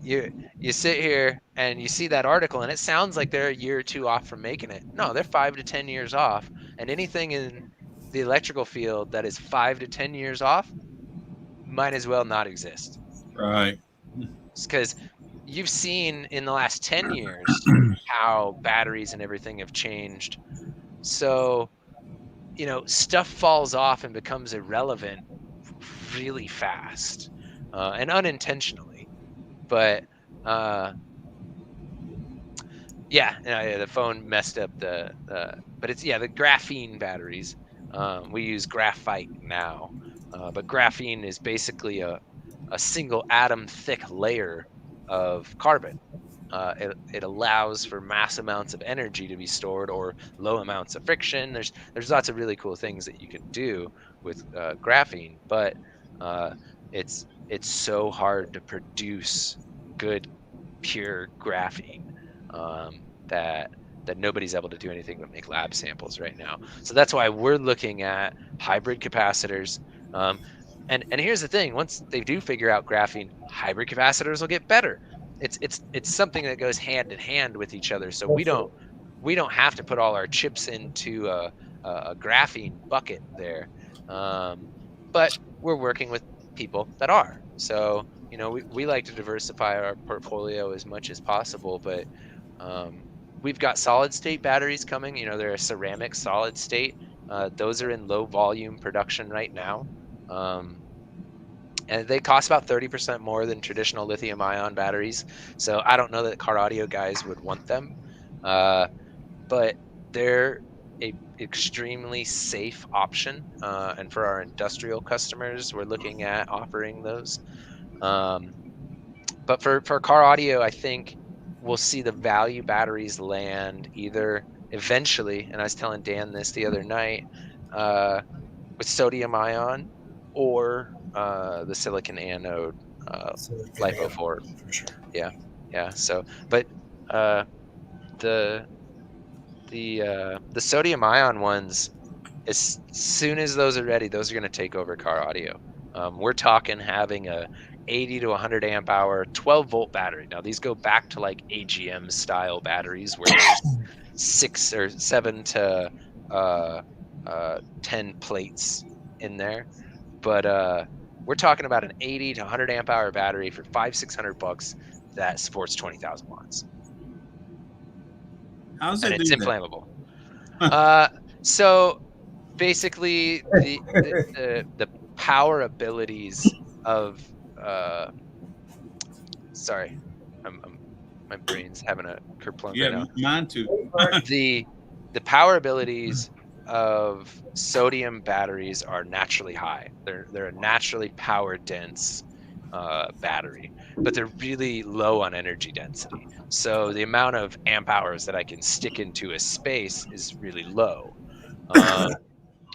you you sit here and you see that article and it sounds like they're a year or two off from making it. No, they're 5 to 10 years off, and anything in the electrical field that is 5 to 10 years off might as well not exist. Right. Because you've seen in the last 10 years how batteries and everything have changed. So, stuff falls off and becomes irrelevant really fast, and unintentionally. But yeah, yeah, the phone messed up but it's, yeah, the graphene batteries. We use graphite now, but graphene is basically a single atom thick layer of carbon. It allows for mass amounts of energy to be stored or low amounts of friction. There's lots of really cool things that you can do with graphene, but uh, it's so hard to produce good pure graphene, that nobody's able to do anything but make lab samples right now. So that's why we're looking at hybrid capacitors. Um, and here's the thing: once they do figure out graphene, hybrid capacitors will get better. It's something that goes hand in hand with each other. So Absolutely. we don't have to put all our chips into a graphene bucket there. Um, but we're working with people that are. So we like to diversify our portfolio as much as possible, but we've got solid state batteries coming. They're a ceramic solid state. Those are in low volume production right now. Um, and they cost about 30% more than traditional lithium ion batteries. So I don't know that car audio guys would want them. Uh, but they're a extremely safe option. And for our industrial customers, we're looking at offering those. Um, but for car audio, I think we'll see the value batteries land either eventually, and I was telling Dan this the other night, uh, with sodium ion or the silicon anode Silicon lipo anode, for. for sure. Yeah, yeah. So, but uh, the the sodium ion ones, as soon as those are ready, those are going to take over car audio. We're talking having a 80 to 100 amp hour 12-volt battery. Now these go back to like AGM style batteries where there's 6 or 7 to 10 plates in there. But we're talking about an 80 to 100 amp hour battery for 500-600 bucks that supports 20,000 watts, How's and it it's do that? inflammable. Uh, so basically, the power abilities of uh, sorry, my brain's having a kerplunk right Yeah, now. mine too. The power abilities of sodium batteries are naturally high. They're a naturally power dense battery, but they're really low on energy density. So the amount of amp hours that I can stick into a space is really low. Um,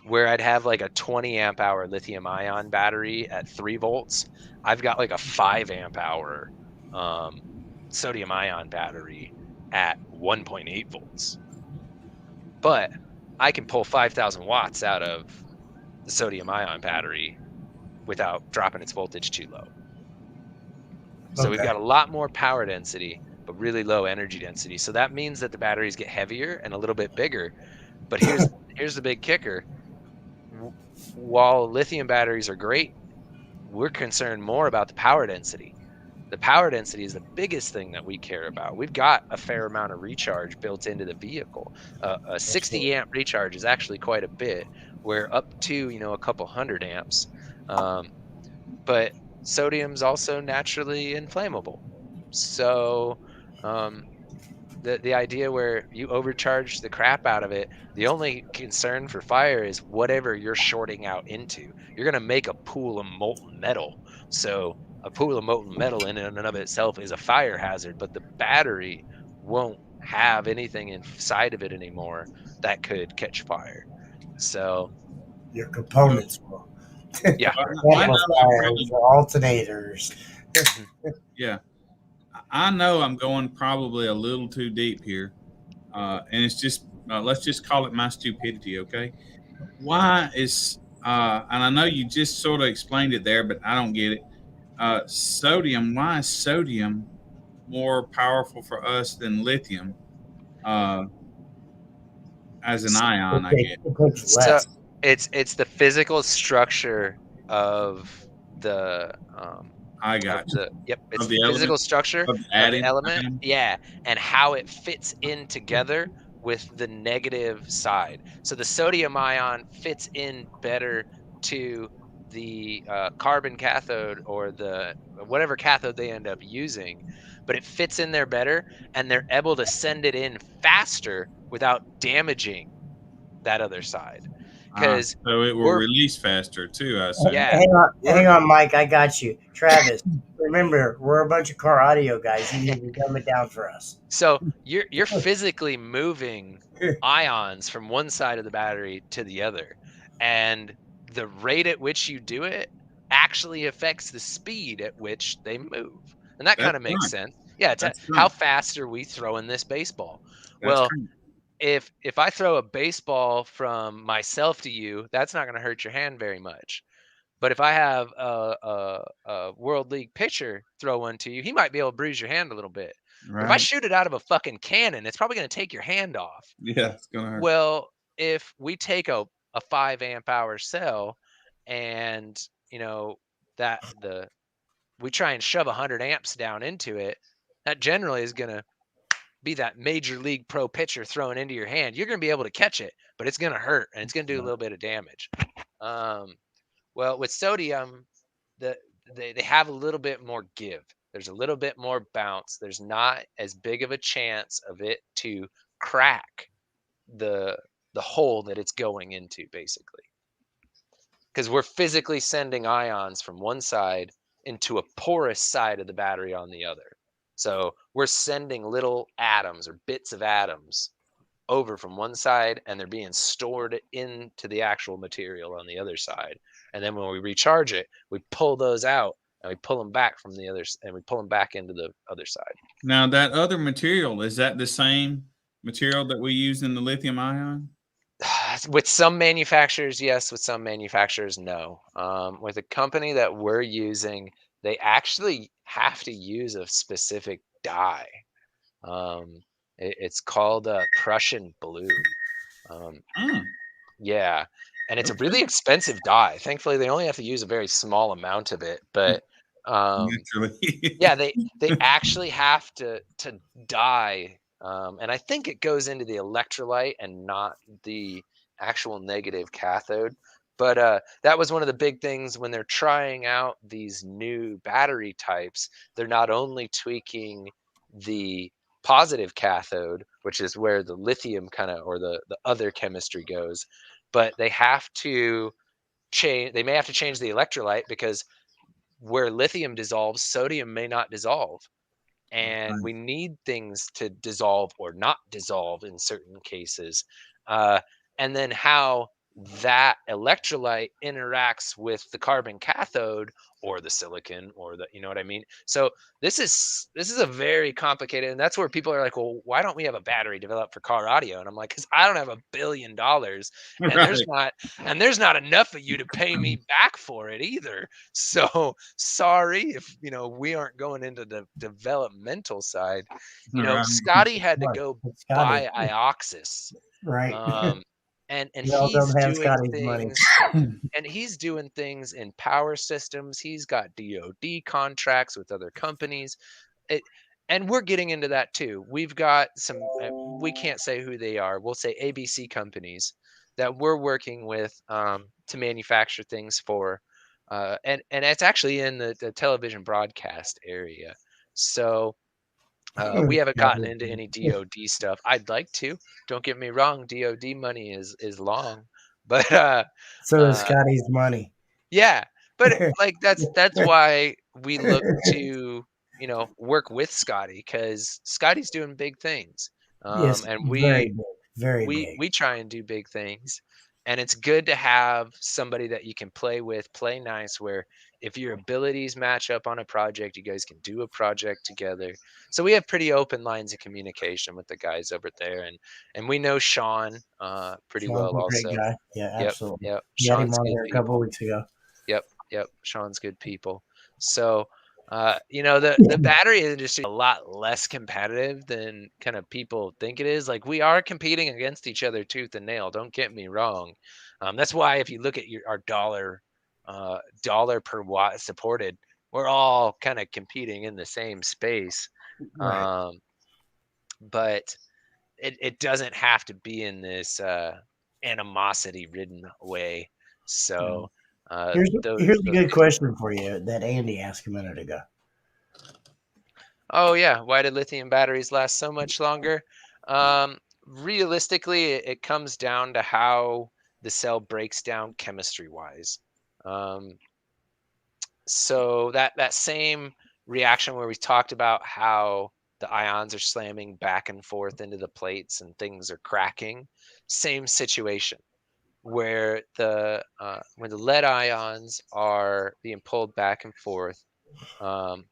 where I'd have like a 20 amp hour lithium ion battery at 3 volts, I've got like a 5 amp hour um, sodium ion battery at 1.8 volts. But I can pull 5,000 watts out of the sodium ion battery without dropping its voltage too low. So we've Okay. got a lot more power density, but really low energy density. So that means that the batteries get heavier and a little bit bigger. But here's the big kicker. W- While lithium batteries are great, we're concerned more about the power density. The power density is the biggest thing that we care about. We've got a fair amount of recharge built into the vehicle. A 60 Absolutely. amp recharge is actually quite a bit. We're up to, a couple hundred amps. Um, but sodium's also naturally inflammable. So, um, the idea where you overcharge the crap out of it, the only concern for fire is whatever you're shorting out into. You're going to make a pool of molten metal. So a pool of molten metal in and of itself is a fire hazard, but the battery won't have anything inside of it anymore that could catch fire. So Your components will yeah. I know I'm amplifiers, probably, alternators. Mhm. yeah, I know I'm going probably a little too deep here, and it's just let's just call it my stupidity, okay? Why is and I know you just sort of explained it there, but I don't get it. Sodium. Why is sodium more powerful for us than lithium uh, as an ion? I guess It takes So less. it's the physical structure of the I of got you. the yep, it's Of the the element physical structure of the of the added element, ion. yeah, and how it fits in together with the negative side. So the sodium ion fits in better to the carbon cathode or the whatever cathode they end up using, but it fits in there better, and they're able to send it in faster without damaging that other side. Because So it will we're release faster too, I assume. yeah, we're Hang on, Mike. I got you. Travis, remember, we're a bunch of car audio guys. You need to dumb it down for us. so you're physically moving ions from one side of the battery to the other, and the rate at which you do it actually affects the speed at which they move, and that kind That's of makes right. sense. Yeah, it's That's how right. fast are we throwing this baseball? That's Well, right. if I throw a baseball from myself to you, that's not going to hurt your hand very much. But if I have a World League pitcher throw one to you, he might be able to bruise your hand a little bit. But if I Right. shoot it out of a fucking cannon, it's probably going to take your hand off. Yeah, it's gonna hurt. Well, if we take a 5 amp hour cell and, you know, that we try and shove 100 amps down into it, that generally is going to be that major league pro pitcher throwing into your hand. You're going to be able to catch it, but it's going to hurt and it's going to do a little bit of damage. Um, well, with sodium, the they have a little bit more give. There's a little bit more bounce. There's not as big of a chance of it to crack the the hole that it's going into, basically. Because we're physically sending ions from one side into a porous side of the battery on the other. So we're sending little atoms or bits of atoms over from one side, and they're being stored into the actual material on the other side. And then when we recharge it, we pull those out and we pull them back from the others, and we pull them back into the other side. Now that other material, is that the same material that we use in the lithium ion? With some manufacturers, yes. With some manufacturers, no. With the company that we're using, they actually have to use a specific dye. Um, it's called Prussian blue. Um, Oh, Yeah, and it's a okay. really expensive dye. Thankfully, they only have to use a very small amount of it, but, yeah, Naturally. they actually have to dye, and I think it goes into the electrolyte and not the actual negative cathode, but, that was one of the big things when they're trying out these new battery types. They're not only tweaking the positive cathode, which is where the lithium kinda or the other chemistry goes, but they have to change they may have to change the electrolyte because where lithium dissolves, sodium may not dissolve, and we need things to dissolve or not dissolve in certain cases. Uh, and then how that electrolyte interacts with the carbon cathode or the silicon or the, you know what I mean? So this is a very complicated, and that's where people are like, well, why don't we have a battery developed for car audio? And I'm like, because I don't have $1 billion, and Right. there's not enough of you to pay me back for it either. So sorry if we aren't going into the developmental side. Right. Scotty had to Right. go It's Scotty. buy Ioxys. Right. Um, and Y'all he's don't have doing Scotty's money. things and he's doing things in power systems. He's got DoD contracts with other companies. It, and we're getting into that too. We've got some, we can't say who they are. We'll say ABC companies that we're working with to manufacture things for. And it's actually in the television broadcast area. So we haven't gotten into any DoD stuff. I'd like to. Don't get me wrong. DoD money is long, but So is uh, Scotty's money. yeah, but like that's why we look to work with Scotty, because Scotty's doing big things, Yes, and very big, very big. we try and do big things, and it's good to have somebody that you can play with, play nice, where if your abilities match up on a project, you guys can do a project together. So we have pretty open lines of communication with the guys over there, and we know Sean pretty Sean's well a great also. guy. Yeah, Yep, absolutely. yep. We had him Sean's on good here a couple people. weeks ago. Yep, yep. Sean's good people. So, the battery industry is a lot less competitive than kind of people think it is. Like, we are competing against each other tooth and nail. Don't get me wrong. That's why if you look at our dollar per watt supported, we're all kind of competing in the same space. Right. But it doesn't have to be in this animosity ridden way. So Here's a those good question for you that Andy asked a minute ago. Oh yeah, why did lithium batteries last so much longer? Realistically, it comes down to how the cell breaks down chemistry wise. Um, so that same reaction where we talked about how the ions are slamming back and forth into the plates and things are cracking, same situation where the when the lead ions are being pulled back and forth, um,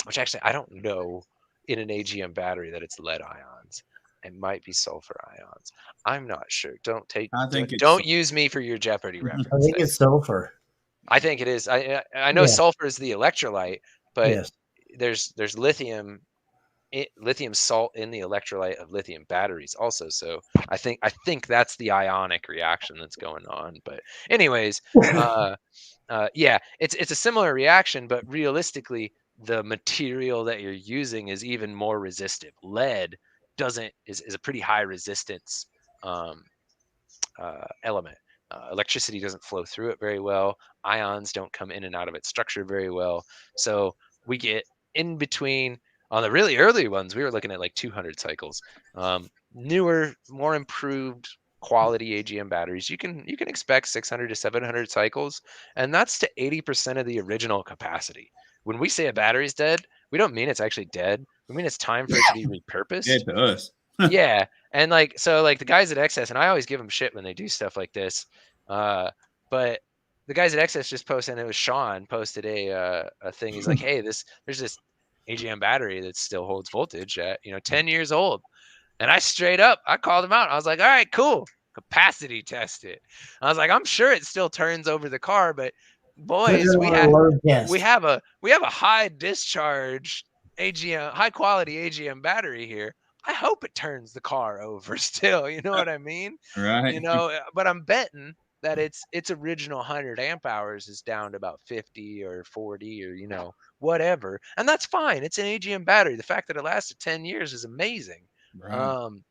which actually I don't know in an AGM battery that it's lead ions. It might be sulfur ions. I'm not sure. I think it's Don't use me for your Jeopardy I reference think there. it's sulfur. I think it is. I know Yeah. sulfur is the electrolyte, but Yes. there's lithium lithium salt in the electrolyte of lithium batteries also. So I think that's the ionic reaction that's going on. But anyways, yeah, it's a similar reaction, but realistically, the material that you're using is even more resistive. Lead doesn't is a pretty high resistance um, element. Electricity doesn't flow through it very well. Ions don't come in and out of its structure very well. So we get in between. On the really early ones, we were looking at like 200 cycles. Newer, more improved quality AGM batteries, you can expect 600 to 700 cycles, and that's to 80% of the original capacity. When we say a battery's dead, we don't mean it's actually dead. We mean it's time for it to be repurposed. dead to us. Yeah, and like the guys at Excess, and I always give them shit when they do stuff like this. But the guys at Excess just posted, and it was Sean posted a thing. He's like, "Hey, there's this AGM battery that still holds voltage at 10 years old," and I called him out. I was like, "All right, cool, capacity test it." I was like, "I'm sure it still turns over the car, but Put it boys, on a load we test. have a high discharge AGM, high quality AGM battery here. I hope it turns the car over still. You know what I mean? Right. But I'm betting that its original 100 amp hours is down to about 50 or 40 or whatever, and that's fine. It's an AGM battery. The fact that it lasted 10 years is amazing. Right. Um,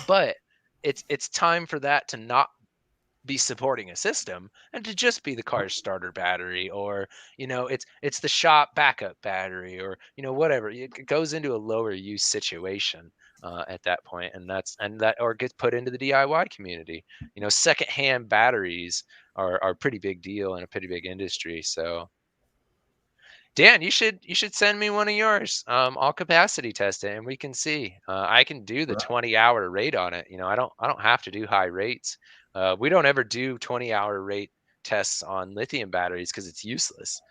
but it's time for that to not be supporting a system and to just be the car's starter battery, or it's the shop backup battery, or whatever. It goes into a lower use situation at that point, and that or gets put into the DIY community. Secondhand batteries are a pretty big deal in a pretty big industry. So Dan, you should send me one of yours. I'll capacity test it and we can see. I can do the Right. 20-hour rate on it. I don't have to do high rates. We don't ever do 20-hour rate tests on lithium batteries because it's useless.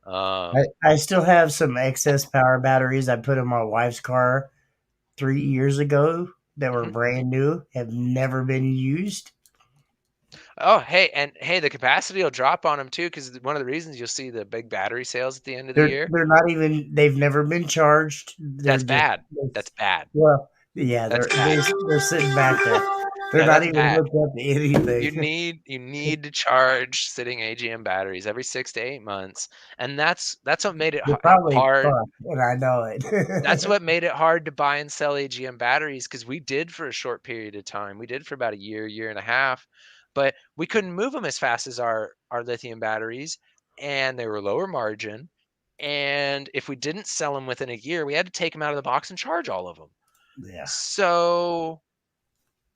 I still have some excess power batteries I put in my wife's car 3 years ago that were Mhm. brand new, have never been used. Oh, hey, the capacity will drop on them too, because one of the reasons you'll see the big battery sales at the end of the year. They're not even. They've never been charged. They're That's just. bad. That's bad. Well, Yeah, That's they're bad. they're sitting back there. They're Yeah, not that's even bad. hooked up to anything. You need to charge sitting AGM batteries every 6 to 8 months, and that's what made it They're probably hard. fucked, and I know That's it. what made it hard to buy and sell AGM batteries because we did for a short period of time. We did for about a year, year and a half, but we couldn't move them as fast as our lithium batteries, and they were lower margin. And if we didn't sell them within a year, we had to take them out of the box and charge all of them. Yeah, So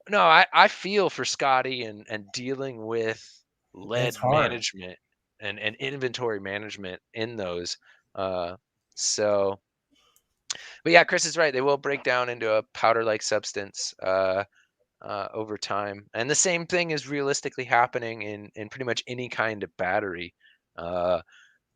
no, I feel for Scotty and dealing with it's lead hard. management and inventory management in those. Uh, so but yeah, Chris is right. They will break down into a powder-like substance over time, and the same thing is realistically happening in pretty much any kind of battery. Uh,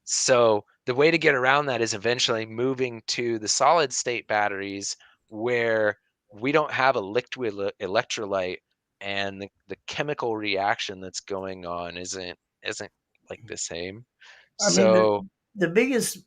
so the way to get around that is eventually moving to the solid state batteries where we don't have a liquid electrolyte, and the chemical reaction that's going on isn't like the same. I mean, So the biggest,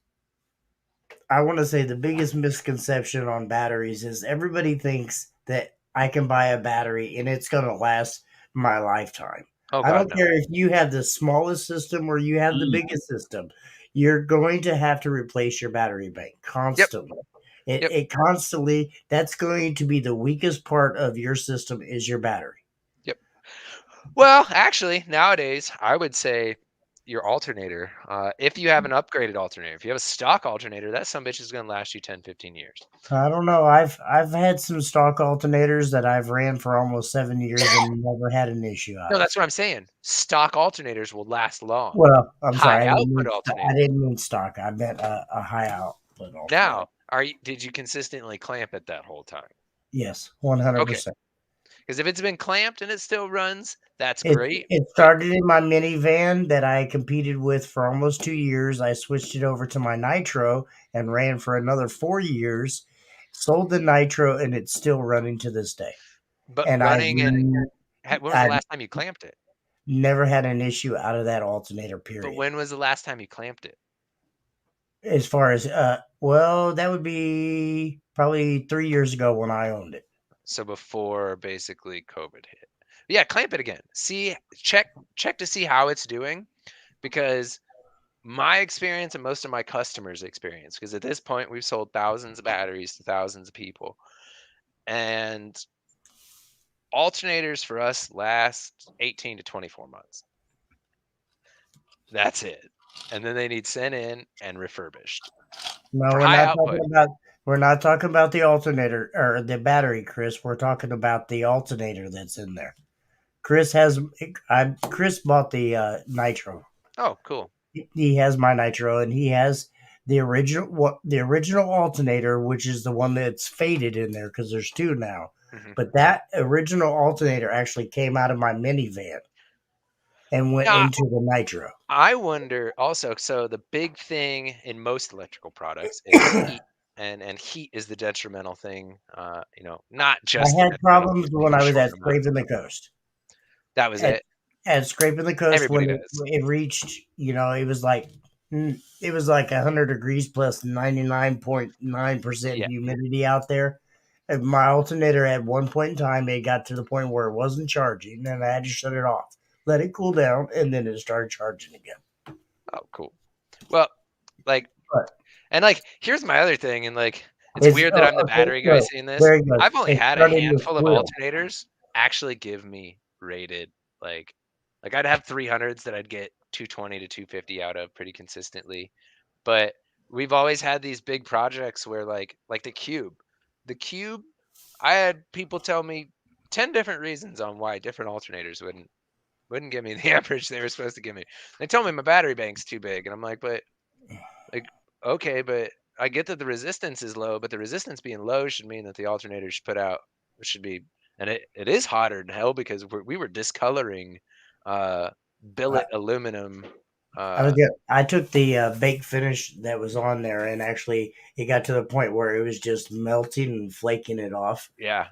I want to say, the biggest misconception on batteries is everybody thinks that I can buy a battery and it's going to last my lifetime. oh I god, don't no. care if you have the smallest system or you have the Mm. biggest system. You're going to have to replace your battery bank Yep, constantly. yep. It constantly, that's going to be the weakest part of your system is your battery. Yep. Well, actually, nowadays, I would say your alternator, if you have an upgraded alternator, if you have a stock alternator, that some bitch is going to last you 10, 15 years. I don't know. I've had some stock alternators that I've ran for almost 7 years and never had an issue No, out of. that's what I'm saying. Stock alternators will last long. Well, I'm High sorry, output I alternators. didn't mean stock. I meant a high output alternator. Now, did you consistently clamp it that whole time? Yes, 100%. Okay. Because if it's been clamped and it still runs, that's It great. it But started in my minivan that I competed with for almost 2 years. I switched it over to my nitro and ran for another 4 years. Sold the nitro and it's still running to this day. but And running and when was the I've last time you clamped it? never had an issue out of that alternator. But Period. when was the last time you clamped it? As far as well, that would be probably 3 years ago when I owned it. So before basically COVID hit. Yeah, clamp it again. See, check to see how it's doing, because my experience and most of my customers' experience, because at this point we've sold thousands of batteries to thousands of people, and alternators for us last 18 to 24 months. That's it. And then they need sent in and refurbished No, for we're high not output. talking about we're not talking about the alternator or the battery, Chris. We're talking about the alternator that's in there. Chris bought the nitro. Oh, cool. He has my nitro, and he has the original alternator, which is the one that's faded in there because there's two now. Hmm. But that original alternator actually came out of my minivan and went Now, into the nitro. I wonder also, so the big thing in most electrical products is heat, and heat is the detrimental thing. Not I just the had detrimental problems thing, but when for I was short at amounts. Scraping the Coast. That was At it. at Scraping the Coast when Everybody does. it reached, it was like 100 degrees plus 99.9% Yeah. humidity out there. And my alternator at one point in time, it got to the point where it wasn't charging, and I had to shut it off, let it cool down, and then it started charging again. Oh, cool. Well, like, But and like, here's my other thing, and like, it's it's weird that I'm the okay. battery guy So saying this. there he goes. I've only It had a started with handful of grill. alternators actually give me rated like I'd have 300s that I'd get 220 to 250 out of pretty consistently. But we've always had these big projects where like the cube, I had people tell me 10 different reasons on why different alternators wouldn't give me the amperage they were supposed to give me. They told me my battery bank's too big, and I'm like, like okay, but I get that the resistance is low, but the resistance being low should mean that the alternator should put out should be, and it is hotter than hell because we were discoloring uh I, billet aluminum. I was uh good. I took the baked finish that was on there, and actually, it got to the point where it was just melting and flaking it off. yeah.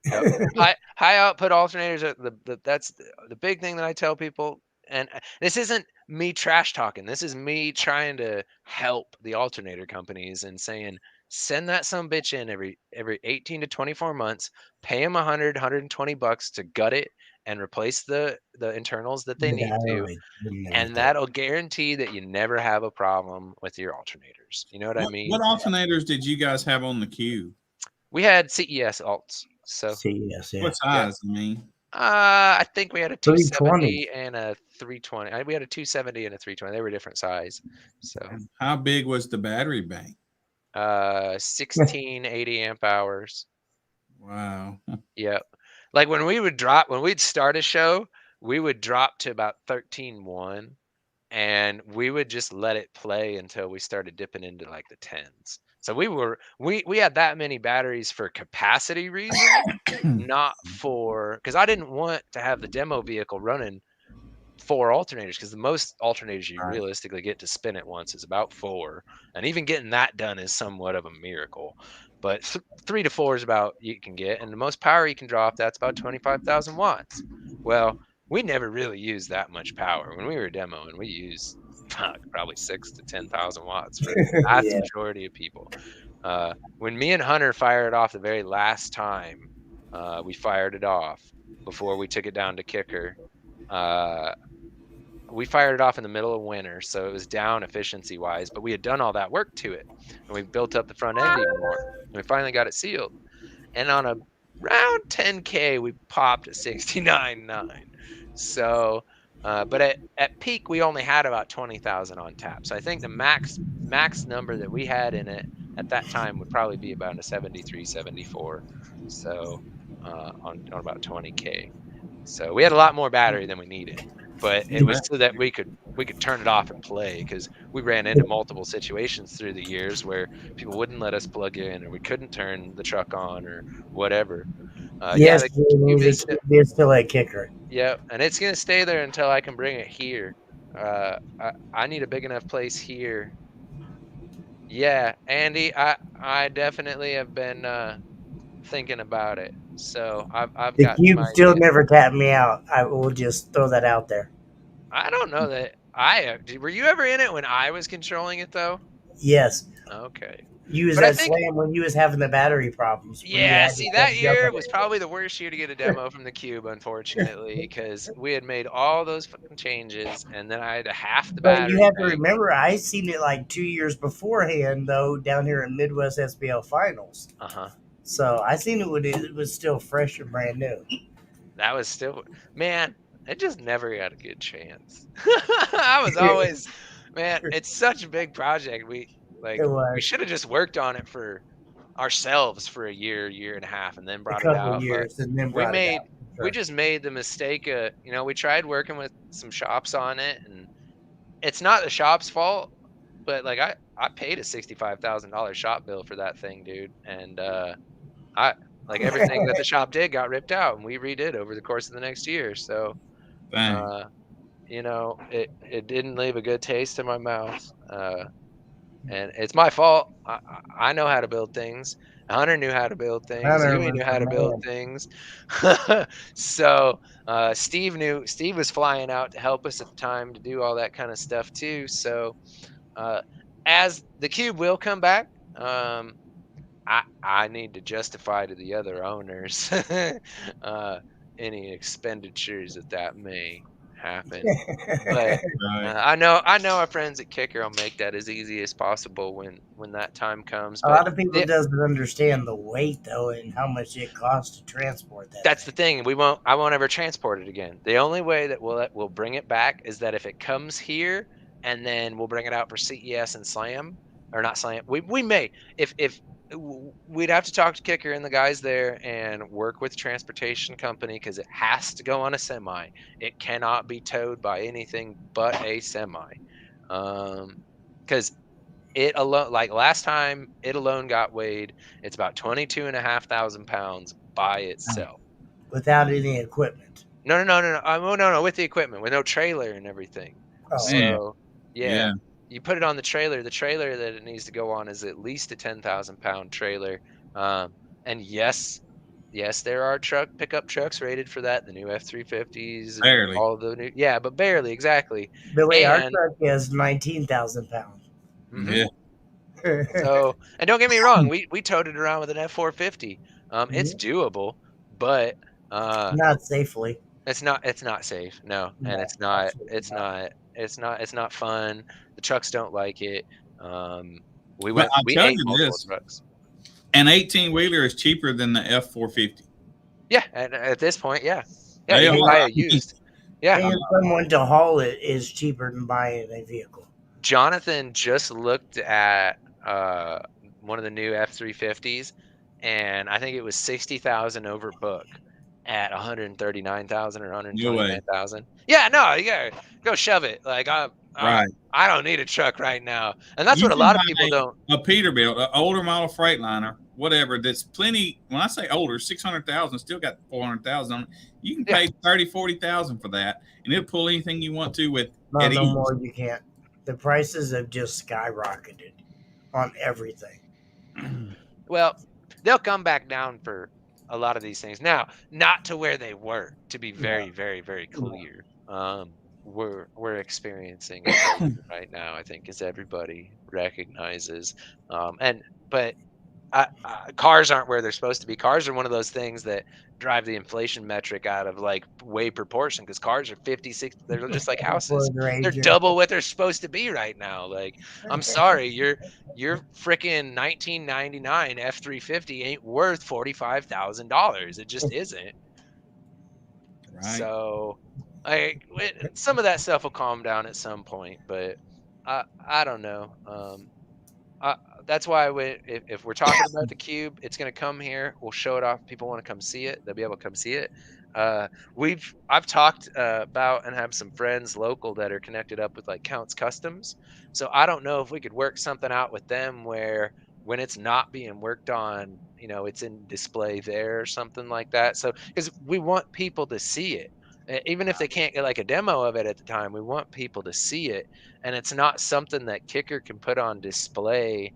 Yep. High output alternators are that's the big thing that I tell people. and this isn't me trash talking. This is me trying to help the alternator companies and saying, send that some bitch in every 18 to 24 months, pay them 120 bucks to gut it and replace the internals that they The need to, diodes and and everything. that'll guarantee that you never have a problem with your alternators. You know what I What mean? alternators did you guys have on the queue? We had CES alts. So, See, yes, yeah. What size? I mean, I think we had a 320. 270 and a 320. We had a 270 and a 320. They were different size. So, how big was the battery bank? 1680 amp hours. Wow. Yep. Like when we'd start a show, we would drop to about 13.1, and we would just let it play until we started dipping into like the tens. So we had that many batteries for capacity reasons, not for, because I didn't want to have the demo vehicle running 4 alternators, because the most alternators you Right. realistically get to spin at once is about 4, and even getting that done is somewhat of a miracle. But 3 to 4 is about you can get, and the most power you can draw off that's about 25,000 watts. Well, we never really used that much power when we were demoing. We used probably 6 to 10,000 watts for the vast Yeah. majority of people. When me and Hunter fired it off the very last time, we fired it off before we took it down to kicker. Uh, we fired it off in the middle of winter, so it was down efficiency wise, but we had done all that work to it, and we built up the front end even more, and we finally got it sealed. And on a round 10K, we popped at 69.9. So, but at peak, we only had about 20,000 on tap. So I think the max number that we had in it at that time would probably be about a 73, 74. So on about 20K. So we had a lot more battery than we needed, but it was so that we could turn it off and play, because we ran into multiple situations through the years where people wouldn't let us plug in, or we couldn't turn the truck on, or whatever. Yeah, Yes, the Jamie, cube the is cube is still a kicker. yeah, and it's gonna stay there until I can bring it here. I need a big enough place here. Yeah, Andy, I definitely have been thinking about it. So I've The got some cube still ideas. never tapped me out. I will just throw that out there. I don't know that were you ever in it when I was controlling it though? Yes, Okay. you was But I at think, Slam when you was having the battery problems where you yeah, had to see, that jump year in was probably the worst year to get a demo from the Cube, unfortunately, because we had made all those fucking changes, and then I had half the But you battery have to bank. remember, I seen it like 2 years beforehand, though, down here in Midwest SBL Finals. Uh-huh. So I seen it when it was still fresh and brand new. That was still, man, it just never got a good chance. I was always, man, it's such a big project. It We was should have just worked on it for ourselves for a year and a half, and then a brought it couple out. But years and then we brought it made out. we For just made the mistake of, we tried working with some shops on it, and it's not the shop's fault, but like I paid a $65,000 shop bill for that thing, dude, and I like everything that sure. the shop did got ripped out, and we redid over the course of the next year. So Dang. uh, it didn't leave a good taste in my mouth. And it's my fault. I know how to build things. Hunter knew how to build things. Hunter Yui was knew the how to build man. things. So Steve was flying out to help us at the time to do all that kind of stuff too. So uh, as the cube will come back, I need to justify to the other owners uh, any expenditures that may happen. But Right. I know our friends at Kicker will make that as easy as possible when that time comes. A But lot of people the, doesn't understand the weight though and how much it costs to transport that that's the thing. thing. I won't ever transport it again. The only way that we'll bring it back is that if it comes here, and then we'll bring it out for CES and Slam, or not Slam. We may, if we'd have to talk to Kicker and the guys there and work with transportation company, because it has to go on a semi. It cannot be towed by anything but a semi. Because it alone, like last time, it alone got weighed. It's about 22,500 pounds by itself. Without any equipment. No, no, no, no, no. Oh, no, no, with the equipment, with no trailer and everything. Oh, Man. So, yeah, Yeah. you put it on the trailer. The trailer that it needs to go on is at least a 10,000 pound trailer. And yes, Yes, there are pickup trucks rated for that. The new F-350s and Barely. all the new, yeah, but barely, exactly. Billy, our And truck is 19,000 pounds. mhm. Yeah. So, and don't get me wrong, we towed it around with an F-450. It's doable, but Not safely. it's not safe. No, and No, absolutely not. it's not fun. The trucks don't like it. Um, But I'll we tell ate you multiple this: trucks. an 18-wheeler is cheaper than the F450. Yeah, at this point, yeah, yeah, They you are. can Paying, buy a I mean, used. Yeah, paying someone to haul it is cheaper than buying a vehicle. Jonathan just looked at uh one of the new F-350s, and I think it was 60,000 over book at 139,000 or no way. 129,000. Yeah, no, you gotta go shove it. Like Right. I don't need a truck right now, and that's You what a can lot of people buy don't. a Peterbilt, an older model Freightliner, whatever. That's plenty. When I say older, 600,000, still got 400,000 on it. You can Yeah, pay 30, 40,000 for that, and it'll pull anything you want to with No, at no ease. more. You can't. The prices have just skyrocketed on everything. well, they'll come back down for a lot of these things. Now, not to where they were, to be No, very, very, very no. clear. We're experiencing inflation right now, I think, as everybody recognizes. And but cars aren't where they're supposed to be. Cars are one of those things that drive the inflation metric out of like way proportion, because cars are 50, 60, they're just like houses. Ford They're Ranger. double what they're supposed to be right now. Like, I'm sorry, your freaking 1999 F-350 ain't worth $45,000. It just isn't. Right. So, some of that stuff will calm down at some point, but I don't know. Uh, that's why if we're talking about the cube, it's going to come here. We'll show it off. People want to come see it. They'll be able to come see it. Uh, I've talked about and have some friends local that are connected up with like Counts Customs. So I don't know if we could work something out with them where when it's not being worked on, it's in display there or something like that. So because we want people to see it. Even if they can't get like a demo of it at the time, we want people to see it, and it's not something that Kicker can put on display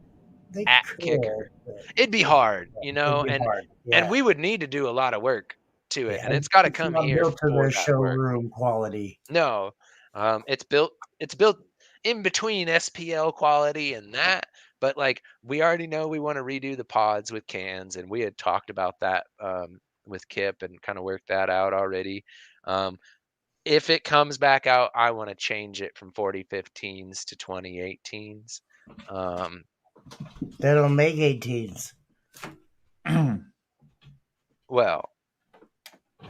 They at could, Kicker. but It'd be hard, it'd be and hard. and Yeah, we would need to do a lot of work to it, yeah. and it's got to It's come not here built to for their that work. showroom quality. No, it's built in between SPL quality and that, but like we already know we want to redo the pods with cans, and we had talked about that with Kip and kind of worked that out already. Um, if it comes back out, I want to change it from 4015s to 2018s. Um, They don't make 18s. well,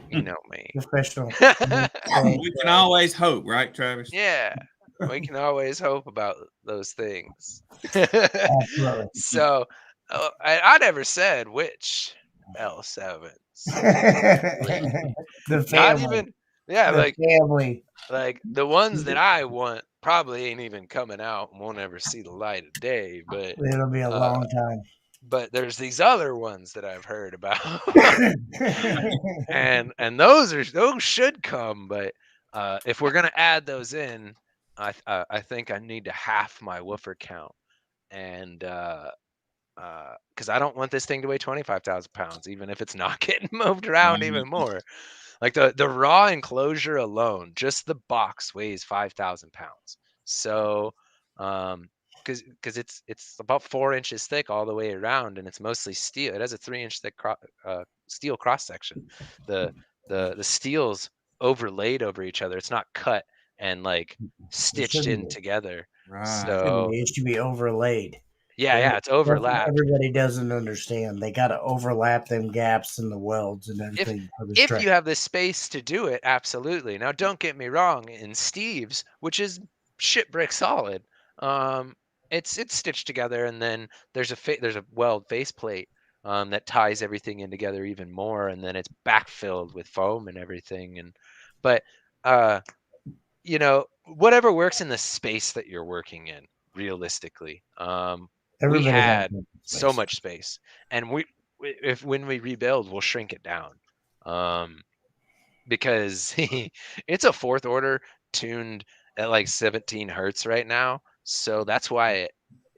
you know me. Professional. We can always hope, right, Travis? Yeah, we can always hope about those things. Absolutely. So, I never said which L7s lately. The Not family. even, yeah, The family. like the ones that I want probably ain't even coming out and won't ever see the light of day. It'll be a Uh, long time. but there's these other ones that I've heard about, and those should come. But if we're gonna add those in, I think I need to half my woofer count, and because I don't want this thing to weigh 25,000 pounds, even if it's not getting moved around even more. Like the raw enclosure alone, just the box weighs 5,000 pounds. So, because it's about 4 inches thick all the way around, and it's mostly steel. It has a 3 inch thick steel cross section. The the steel's overlaid over each other. It's not cut and like It stitched shouldn't in be. together. Right. Shouldn't So be. It should be overlaid. yeah, And yeah, it's that's what overlapped. everybody doesn't understand. They got to overlap them gaps in the welds and If everything for the if strength. you have the space to do it, absolutely. Now, don't get me wrong. In Steve's, which is shit brick solid, um, it's stitched together, and then there's a weld faceplate that ties everything in together even more, and then it's backfilled with foam and everything. But uh, whatever works in the space that you're working in, realistically. We Everybody has had that so space. much space, and if when we rebuild, we'll shrink it down, um, because it's a fourth order tuned at like 17 hertz right now, so that's why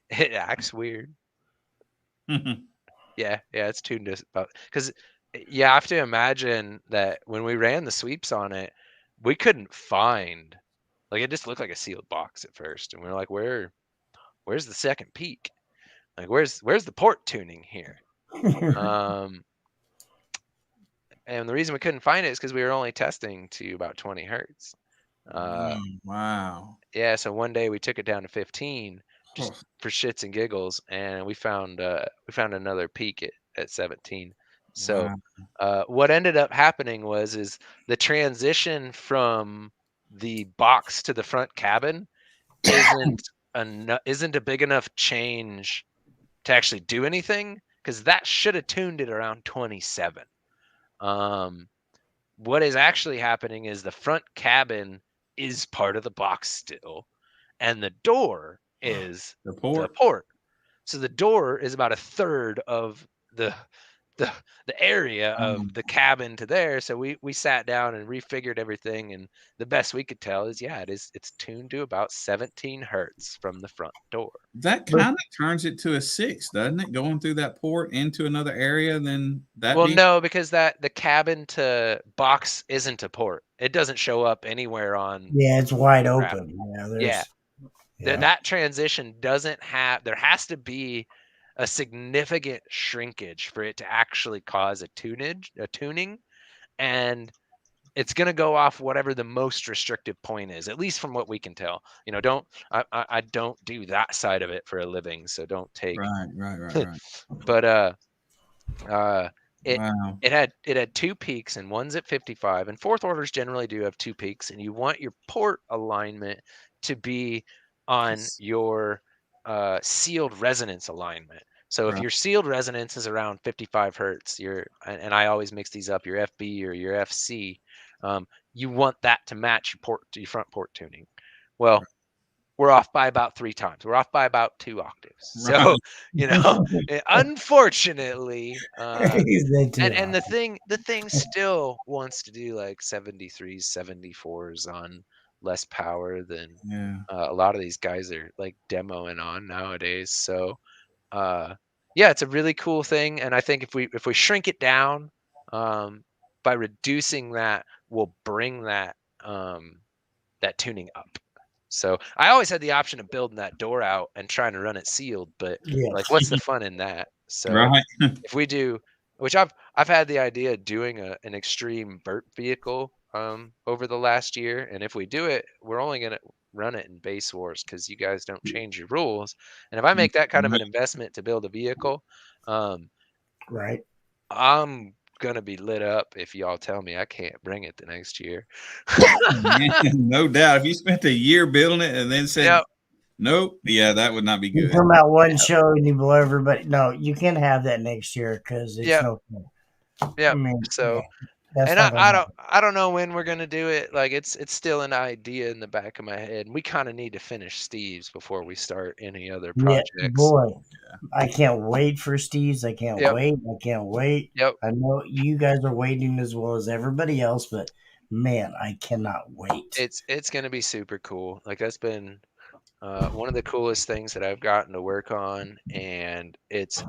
it acts weird. Yeah, yeah, it's tuned to about because Yeah, I have to imagine that when we ran the sweeps on it, we couldn't find, like, it just looked like a sealed box at first, and we were like, where's the second peak? Like, where's the port tuning here? Um, and the reason we couldn't find it is because we were only testing to about 20 hertz. Uh, Wow. yeah, so one day we took it down to 15 Oh, just for shits and giggles, and we found another peak at 17. So wow. what ended up happening is the transition from the box to the front cabin isn't a big enough change to actually do anything, because that should have tuned it around 27. Um, what is actually happening is the front cabin is part of the box still, and the door is The the port. port. So the door is about a third of the the the area of the cabin to there. So we sat down and refigured everything, and the best we could tell is, yeah, it's tuned to about 17 hertz from the front door. That But kind of turns it to a 6, doesn't it? Going through that port into another area, then that Well, be no, because the cabin to box isn't a port. It doesn't show up anywhere on yeah, it's wide Graph. open. Yeah, Yeah, there's that yeah. that transition doesn't have. There has to be a significant shrinkage for it to actually cause a tuning, and it's going to go off whatever the most restrictive point is, at least from what we can tell. Don't I don't do that side of it for a living, so don't take. right, right, right, right. But uh, it Wow. it had two peaks, and one's at 55, and fourth orders generally do have two peaks, and you want your port alignment to be on your sealed resonance alignment. So if Right. your sealed resonance is around 55 hertz, and I always mix these up, your FB or your FC, you want that to match your front port tuning. Well, we're off by about 3 times. We're off by about 2 octaves. So, Right. unfortunately, They do. and the thing still wants to do like 73s, 74s on less power than Yeah. a lot of these guys are like demoing on nowadays. So, uh, yeah, it's a really cool thing, and I think if we shrink it down, by reducing that, we'll bring that tuning up. So I always had the option of building that door out and trying to run it sealed, but like, Yes. what's the fun in that? So Right. if we do, which I've had the idea of doing an extreme vert vehicle over the last year, and if we do it, we're only gonna run it in base wars because you guys don't change your rules. And if I make that kind of an investment to build a vehicle, um, Right. I'm gonna be lit up if y'all tell me I can't bring it the next year. Man, no doubt. If you spent a year building it and then said Yep. nope, yeah, that would not be You good. come out one Yep. show and you blow everybody. No, you can't have that next year because it's Yep. no fun. I Yep. mean, yeah, So, that's and not I, gonna I don't happen. I don't know when we're gonna do it. Like, it's still an idea in the back of my head. We kind of need to finish Steve's before we start any other Yeah, projects. boy, I can't wait for Steve's. I can't Yep. wait. I can't wait. Yep. I know you guys are waiting as well as everybody else, but man, I cannot wait. It's gonna be super cool. Like, that's been one of the coolest things that I've gotten to work on, and it's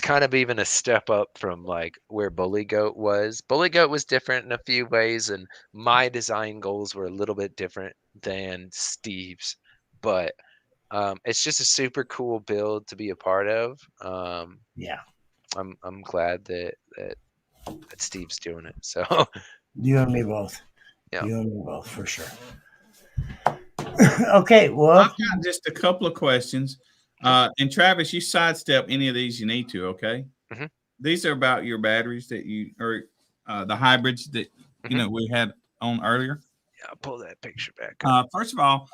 kind of even a step up from like where Bully Goat was. Bully Goat was different in a few ways, and my design goals were a little bit different than Steve's, but it's just a super cool build to be a part of. Yeah, I'm glad that Steve's doing it. So you and me both. yeah. You and me both for sure. Okay, I've well, got just a couple of questions. And Travis, you sidestep any of these you need to, okay? Hmm. These are about your batteries that you or the hybrids that Hmm. we had on earlier. Yeah, I'll pull that picture back up. First of all,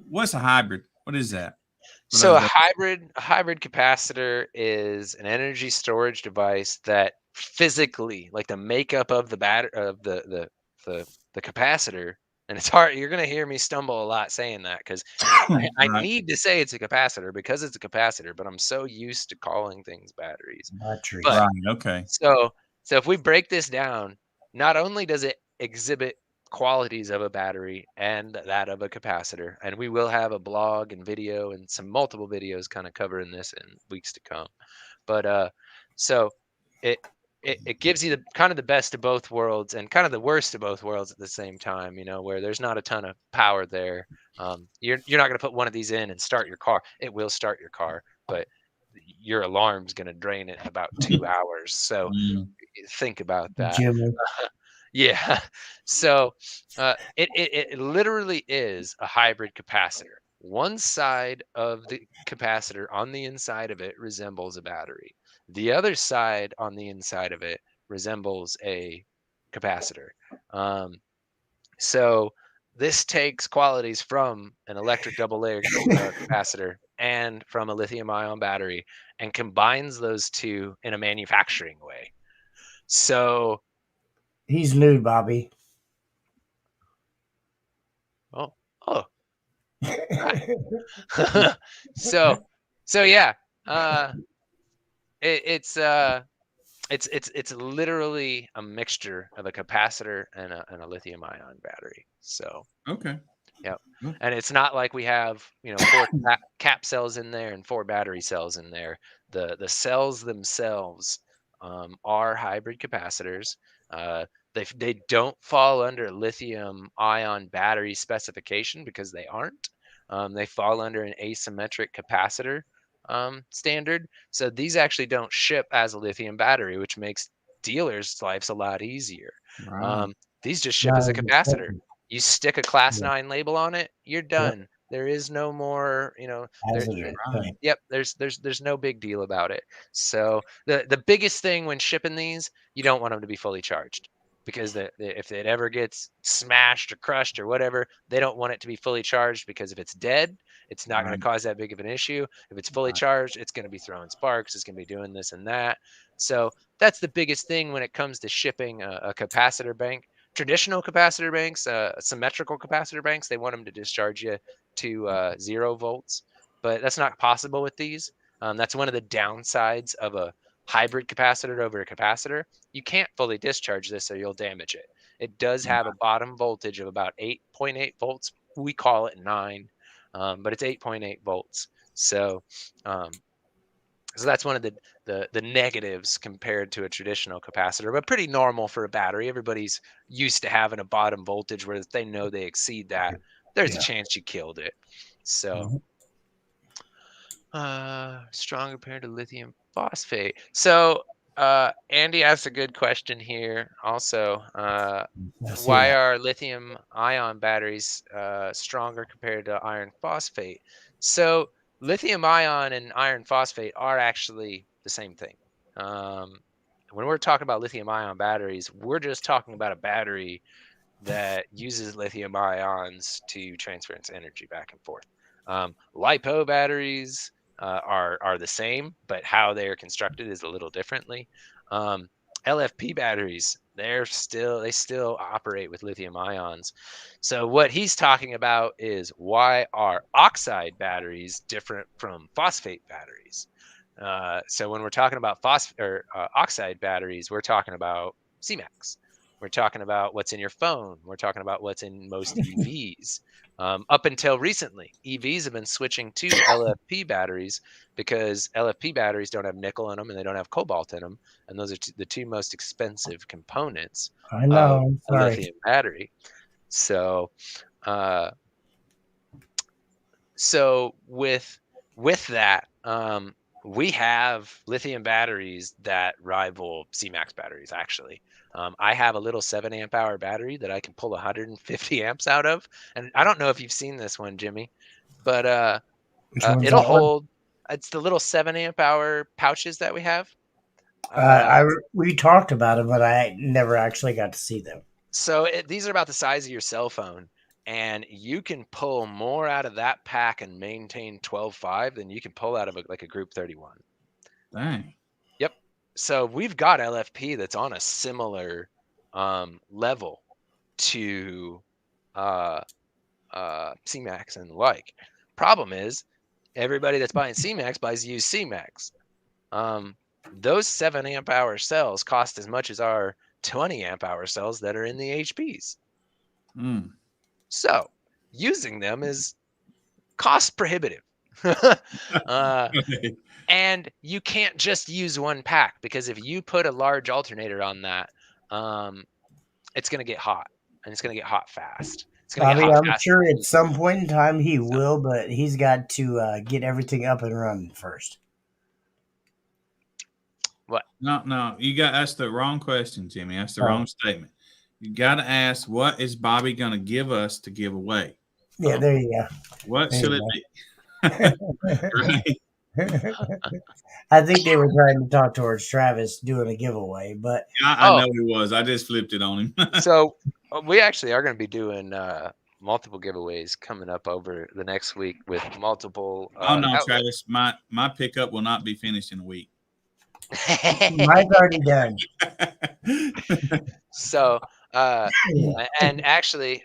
what's a hybrid? What is that? For So those a hybrid capacitor is an energy storage device that physically, like the makeup of the the capacitor, and it's hard. You're gonna hear me stumble a lot saying that because I right, need to say it's a capacitor because it's a capacitor, but I'm so used to calling things batteries. But batteries. right, okay, so if we break this down, not only does it exhibit qualities of a battery and that of a capacitor, and we will have a blog and video and some multiple videos kind of covering this in weeks to come. But so it it gives you the kind of the best of both worlds and kind of the worst of both worlds at the same time, you know, where there's not a ton of power there. You're not going to put one of these in and start your car. It will start your car, but your alarm's going to drain it in about 2 hours. So Mm. think about that. Jimmy. Yeah. So it literally is a hybrid capacitor. One side of the capacitor on the inside of it resembles a battery. The other side on the inside of it resembles a capacitor. Um, so this takes qualities from an electric double layer capacitor and from a lithium ion battery and combines those two in a manufacturing way. So, He's new, Bobby. oh, oh, hi. so yeah, uh, it, it's literally a mixture of a capacitor and a lithium ion battery. So Okay. yeah, Well, and it's not like we have, you know, 4 cap cells in there and 4 battery cells in there. The cells themselves are hybrid capacitors. Uh, they don't fall under lithium ion battery specification because they aren't. They fall under an asymmetric capacitor standard. So these actually don't ship as a lithium battery, which makes dealers' lives a lot easier. right. Um, these just ship Not as a in the capacitor. second. You stick a class Yeah. 9 label on it, you're Yep. done. There is no more, you know, there, Hazardous. Right. yep, there's no big deal about it. So the biggest thing when shipping these, you don't want them to be fully charged because if it ever gets smashed or crushed or whatever, they don't want it to be fully charged because if it's dead, it's not going to Right. cause that big of an issue. If it's fully Right. charged, it's going to be throwing sparks, it's going to be doing this and that. So that's the biggest thing when it comes to shipping a capacitor bank. Traditional capacitor banks, symmetrical capacitor banks, they want them to discharge you to 0 volts, but that's not possible with these. That's one of the downsides of a hybrid capacitor over a capacitor. You can't fully discharge this or you'll damage it. It does have a bottom voltage of about 8.8 volts. We call it 9, but it's 8.8 volts. Um, so that's one of the negatives compared to a traditional capacitor, but pretty normal for a battery. Everybody's used to having a bottom voltage where if they know they exceed that, there's a Yeah. chance you killed it. So Mhm. strong compared to lithium phosphate. So Andy asked a good question here also. I see Why that. are lithium ion batteries stronger compared to iron phosphate? So lithium ion and iron phosphate are actually the same thing. Um, when we're talking about lithium ion batteries, we're just talking about a battery that uses lithium ions to transfer its energy back and forth. LiPo batteries are the same, but how they are constructed is a little differently. Um, LFP batteries, they still operate with lithium ions. So what he's talking about is why are oxide batteries different from phosphate batteries? So when we're talking about oxide batteries, we're talking about CMAX. We're talking about what's in your phone. We're talking about what's in most EVs. Up until recently, EVs have been switching to LFP batteries because LFP batteries don't have nickel in them and they don't have cobalt in them. And those are the two most expensive components I of know. I'm a sorry. lithium battery. So, uh, so with that, we have lithium batteries that rival CMAX batteries. Actually, I have a little 7 amp hour battery that I can pull 150 amps out of, and I don't know if you've seen this one, Jimmy, but Which one's it'll that one? hold. It's the little 7 amp hour pouches that we have. We talked about it, but I never actually got to see them. So these are about the size of your cell phone, and you can pull more out of that pack and maintain 12.5 than you can pull out of like a Group 31. Dang. Yep. So we've got LFP that's on a similar level to uh, CMAX and the like. Problem is, everybody that's buying CMAX buys used CMAX. Those 7 amp hour cells cost as much as our 20 amp hour cells that are in the HPs. Mm. So using them is cost prohibitive. uh, and you can't just use one pack, because if you put a large alternator on that, it's going to get hot, and it's going to get hot fast. It's going to get Bobby, hot I'm fast. sure at some point in time he So, will, but he's got to get everything up and running first. what? No, that's the wrong question, Jimmy. That's the Oh. wrong statement. You got to ask, what is Bobby going to give us to give away? Yeah, there you go. What There should you it be? Right? I think they were trying to talk towards Travis doing a giveaway, but I know he was. I just flipped it on him. So we actually are going to be doing multiple giveaways coming up over the next week with multiple Oh no, outlets. Travis, my pickup will not be finished in a week. mine's already done. So and actually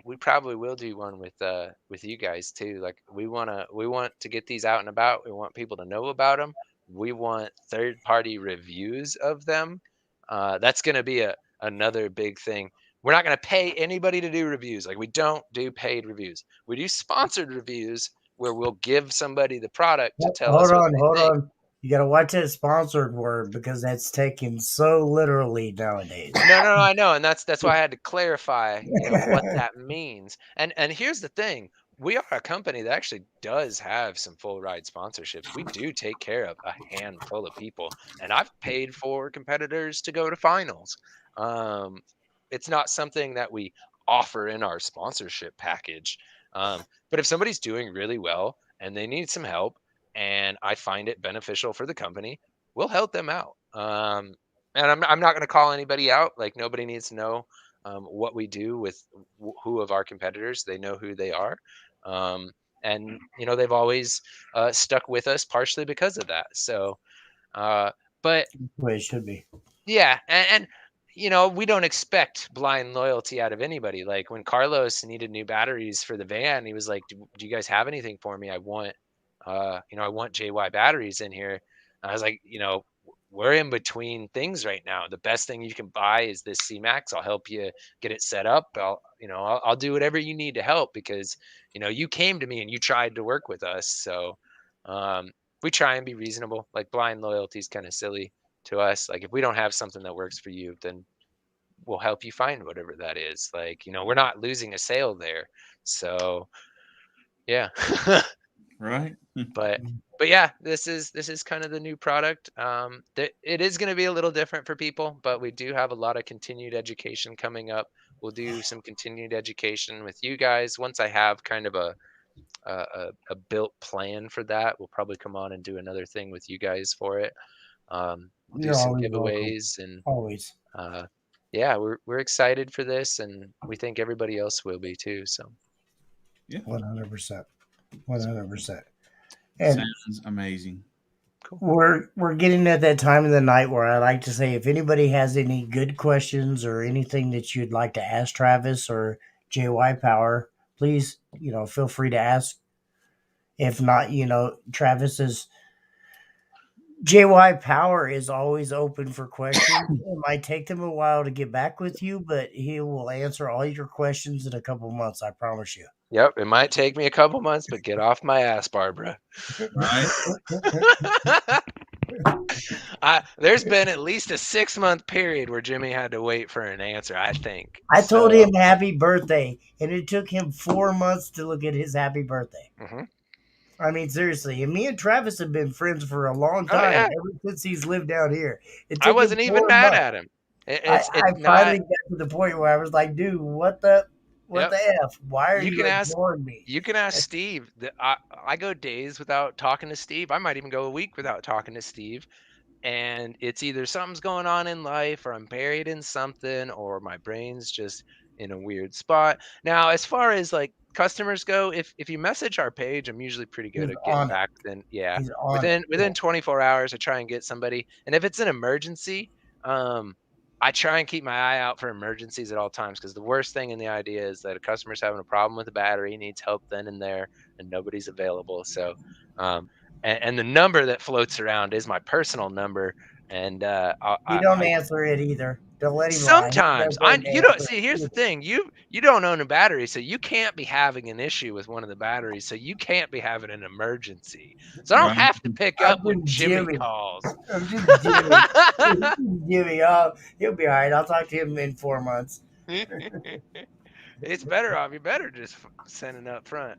we probably will do one with you guys too. Like we want to get these out and about. We want people to know about them. We want third party reviews of them. That's going to be another big thing. We're not going to pay anybody to do reviews. Like we don't do paid reviews. We do sponsored reviews where we'll give somebody the product to tell us Hold what on, they hold think. on. You got to watch that sponsored word because that's taken so literally nowadays. No, I know, and that's why I had to clarify, what that means. And here's the thing: we are a company that actually does have some full ride sponsorships. We do take care of a handful of people, and I've paid for competitors to go to finals. Um, it's not something that we offer in our sponsorship package, but if somebody's doing really well and they need some help, and I find it beneficial for the company, we'll help them out. And I'm not going to call anybody out. Like nobody needs to know what we do with who of our competitors. They know who they are, um, and they've always stuck with us partially because of that. So, but That's the way it should be. yeah, and we don't expect blind loyalty out of anybody. Like when Carlos needed new batteries for the van, he was like, "Do you guys have anything for me? I want, I want JY batteries in here." And I was like, we're in between things right now. The best thing you can buy is this C-Max. I'll help you get it set up. I'll do whatever you need to help because, you came to me and you tried to work with us. So, we try and be reasonable. Like blind loyalty is kind of silly to us. Like if we don't have something that works for you, then we'll help you find whatever that is. Like, we're not losing a sale there. So yeah. Right. but yeah, this is kind of the new product. It is going to be a little different for people, but we do have a lot of continued education coming up. We'll do some continued education with you guys. Once I have kind of a built plan for that, we'll probably come on and do another thing with you guys for it. We'll do You're some always welcome. giveaways, and Always. yeah, we're excited for this, and we think everybody else will be too. So Yeah. 100%. 100%. And sounds amazing. cool. We're getting at that time of the night where I like to say, if anybody has any good questions or anything that you'd like to ask Travis or JY Power, please, feel free to ask. If not, Travis's JY Power is always open for questions. It might take them a while to get back with you, but he will answer all your questions in a couple months, I promise you. Yep, it might take me a couple months, but get off my ass, Barbara. Right. There's been at least a 6-month period where Jimmy had to wait for an answer, I think. I told him happy birthday, and it took him 4 months to look at his happy birthday. Mm-hmm. I mean, seriously. And me and Travis have been friends for a long time, ever since he's lived down here. I wasn't even mad at him. I finally got to the point where I was like, dude, what the F? Why are you ignoring me? You can ask Steve. I go days without talking to Steve. I might even go a week without talking to Steve. And it's either something's going on in life, or I'm buried in something, or my brain's just in a weird spot. Now, as far as like customers go, if you message our page, I'm usually pretty good at getting back. Then yeah, within 24 hours, I try and get somebody. And if it's an emergency, I try and keep my eye out for emergencies at all times, because the worst thing in the idea is that a customer's having a problem with a battery, needs help then and there, and nobody's available. So, and the number that floats around is my personal number, and you don't answer it either. Don't let him lie. Sometimes Don't you don't see. Here's the thing: you don't own a battery, so you can't be having an issue with one of the batteries. So you can't be having an emergency. So I don't Right. have to pick I'm up when just Jimmy Jimmy. calls. I'm just Jimmy. Jimmy. Oh, he'll be all right. I'll talk to him in 4 months. It's better off. You're better just sending up front.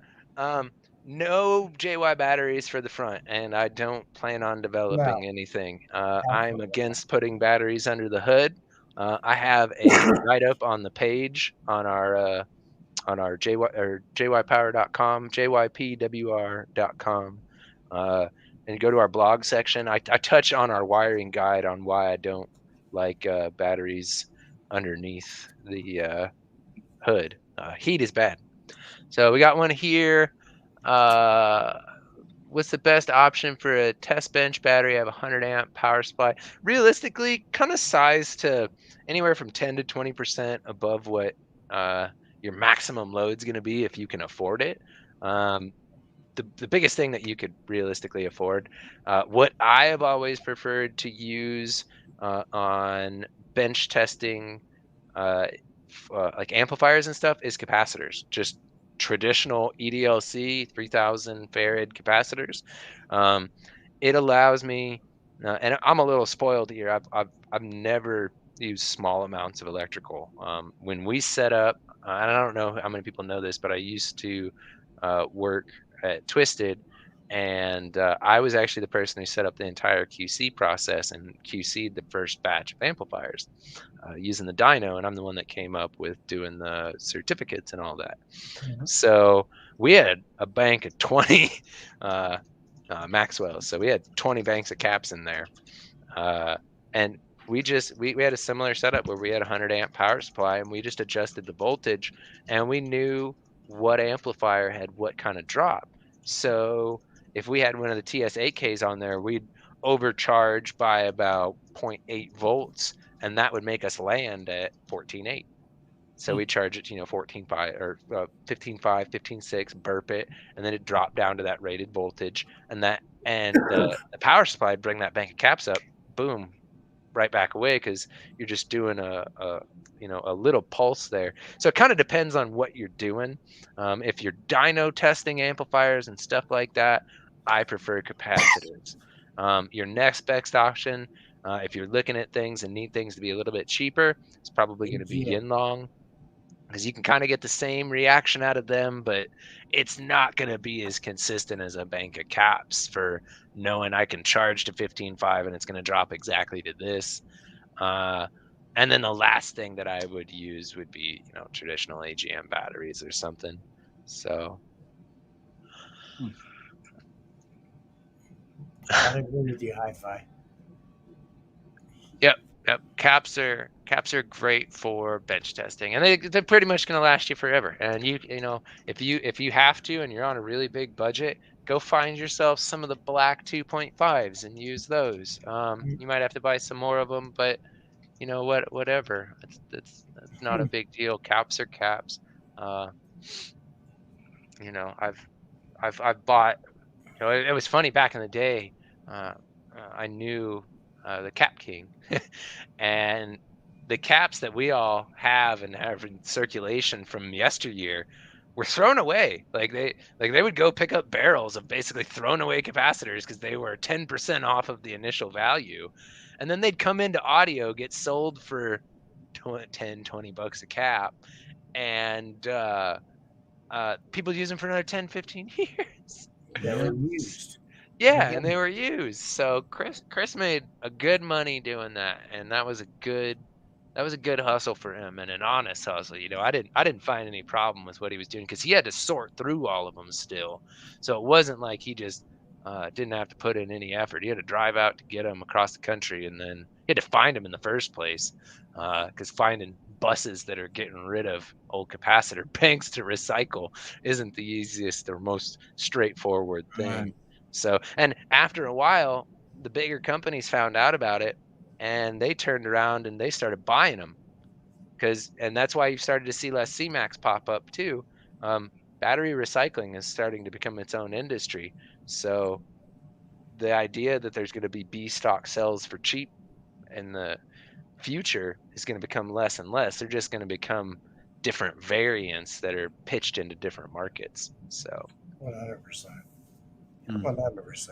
No JY batteries for the front, and I don't plan on No, developing anything. I'm absolutely. against putting batteries under the hood. I have a write up on the page on our JY or JYpower.com, JYPWR.com. And go to our blog section. I touch on our wiring guide on why I don't like batteries underneath the hood. Heat is bad. So we got one here. Uh, what's the best option for a test bench battery? I have a 100 amp power supply. Realistically, kind of size to anywhere from 10 to 20% above what your maximum load's going to be if you can afford it. Um, the biggest thing that you could realistically afford. What I have always preferred to use on bench testing uh, like amplifiers and stuff is capacitors. Just traditional EDLC 3000 farad capacitors. Um, it allows me, and I'm a little spoiled here. I've never used small amounts of electrical. When we set up, and I don't know how many people know this, but I used to work at Twisted, and I was actually the person who set up the entire QC process and QC'd the first batch of amplifiers using the dyno, and I'm the one that came up with doing the certificates and all that. Mhm. So we had a bank of 20 uh, Maxwells. So we had 20 banks of caps in there. Uh, and we had a similar setup where we had a 100 amp power supply and we just adjusted the voltage and we knew what amplifier had what kind of drop. So if we had one of the TS8Ks on there, we'd overcharge by about 0.8 volts and that would make us land at 14.8. So Hmm. we charge it, 14.5 or 15.5, 15.6, burp it, and then it dropped down to that rated voltage. And the power supply would bring that bank of caps up, boom, right back away because you're just doing a little pulse there. So it kind of depends on what you're doing. If you're dyno testing amplifiers and stuff like that, I prefer capacitors. Your next best option, if you're looking at things and need things to be a little bit cheaper, it's probably going to be AGM. Yinlong because you can kind of get the same reaction out of them, but it's not going to be as consistent as a bank of caps for knowing I can charge to 15.5 and it's going to drop exactly to this. Uh, and then the last thing that I would use would be, traditional AGM batteries or something. So, I agree with you, hi-fi. yep, yep. Caps are great for bench testing, and they're pretty much going to last you forever. And if you have to, and you're on a really big budget, go find yourself some of the black 2.5s and use those. You might have to buy some more of them, but whatever. That's not a big deal. Caps are caps. Uh, I've bought. It was funny back in the day. Uh, I knew the Cap King, and the caps that we all have and have in circulation from yesteryear were thrown away. Like they would go pick up barrels of basically thrown away capacitors because they were 10% off of the initial value, and then they'd come into audio, get sold for 10, 20 bucks a cap, and people use them for another 10, 15 years. They were used. Yeah, and Again, they were used. So Chris made a good money doing that, and that was a good hustle for him and an honest hustle. I didn't find any problem with what he was doing because he had to sort through all of them still. So it wasn't like he just didn't have to put in any effort. He had to drive out to get them across the country, and then he had to find them in the first place because finding buses that are getting rid of old capacitor banks to recycle isn't the easiest or most straightforward Right. thing. So, and after a while, the bigger companies found out about it and they turned around and they started buying them and that's why you started to see less CMAX pop up too. Um, Battery recycling is starting to become its own industry. So the idea that there's going to be B stock cells for cheap in the future is going to become less and less. They're just going to become different variants that are pitched into different markets. So 100%. Hmm. 100%.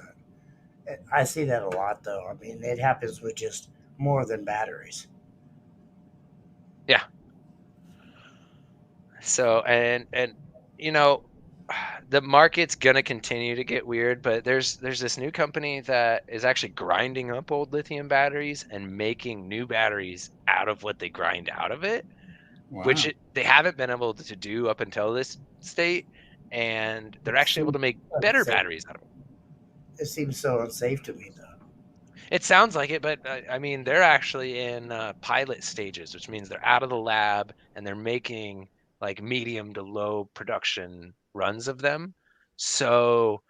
I see that a lot, though. I mean, it happens with just more than batteries. yeah. So and you know, the market's gonna continue to get weird, but there's this new company that is actually grinding up old lithium batteries and making new batteries out of what they grind out of it, which Wow. they haven't been able to do up until this state, and they're It actually able seems to make better unsafe. batteries out of it. It seems so unsafe to me, though. It sounds like it, but I mean, they're actually in pilot stages, which means they're out of the lab and they're making like medium to low production runs of them. So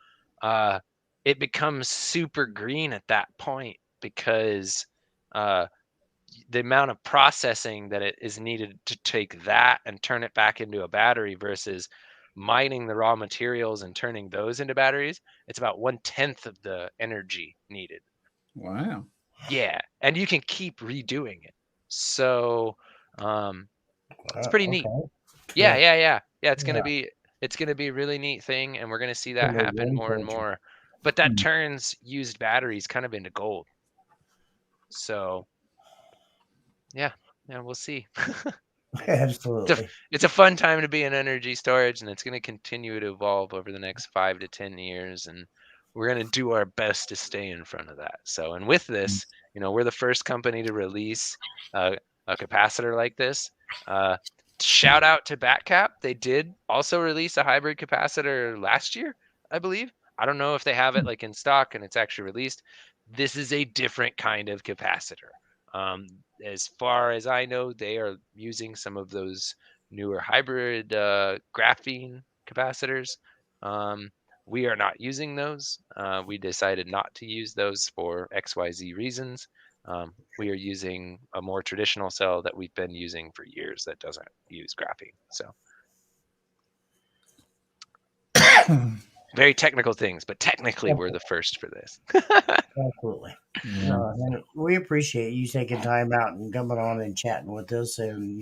uh, it becomes super green at that point because uh, the amount of processing that it is needed to take that and turn it back into a battery versus mining the raw materials and turning those into batteries, it's about 1/10 of the energy needed. Wow. Yeah, and you can keep redoing it. So, um, it's pretty neat. Okay. Yeah, Yeah. yeah, yeah. Yeah, Yeah. it's gonna be a really neat thing, and we're gonna see that From a happen game more and changer. more. But that Hmm. turns used batteries kind of into gold. So, yeah, yeah, we'll see. It's a Absolutely. it's a fun time to be in energy storage, and it's gonna continue to evolve over the next 5 to 10 years, and we're gonna do our best to stay in front of that. So, and with this, we're the first company to release uh, a capacitor like this. Uh, Shout out to Batcap. They did also release a hybrid capacitor last year, I believe. I don't know if they have it like in stock and it's actually released. This is a different kind of capacitor. Um, as far as I know, they are using some of those newer hybrid graphene capacitors. Um, we are not using those. We decided not to use those for XYZ reasons. We are using a more traditional cell that we've been using for years that doesn't use graphene. So very technical things, but technically we're the first for this. Absolutely. Yeah. No, and we appreciate you taking time out and coming on and chatting with us and,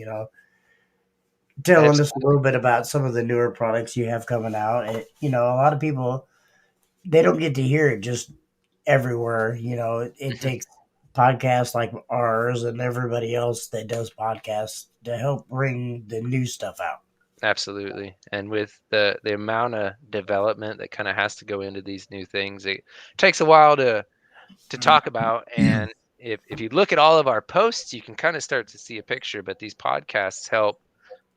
telling us a Absolutely. little bit about some of the newer products you have coming out. A lot of people, they don't get to hear it just everywhere. It takes podcasts like ours and everybody else that does podcasts to help bring the new stuff out. Absolutely. And with the amount of development that kind of has to go into these new things, it takes a while to talk about. And if you look at all of our posts, you can kind of start to see a picture, but these podcasts help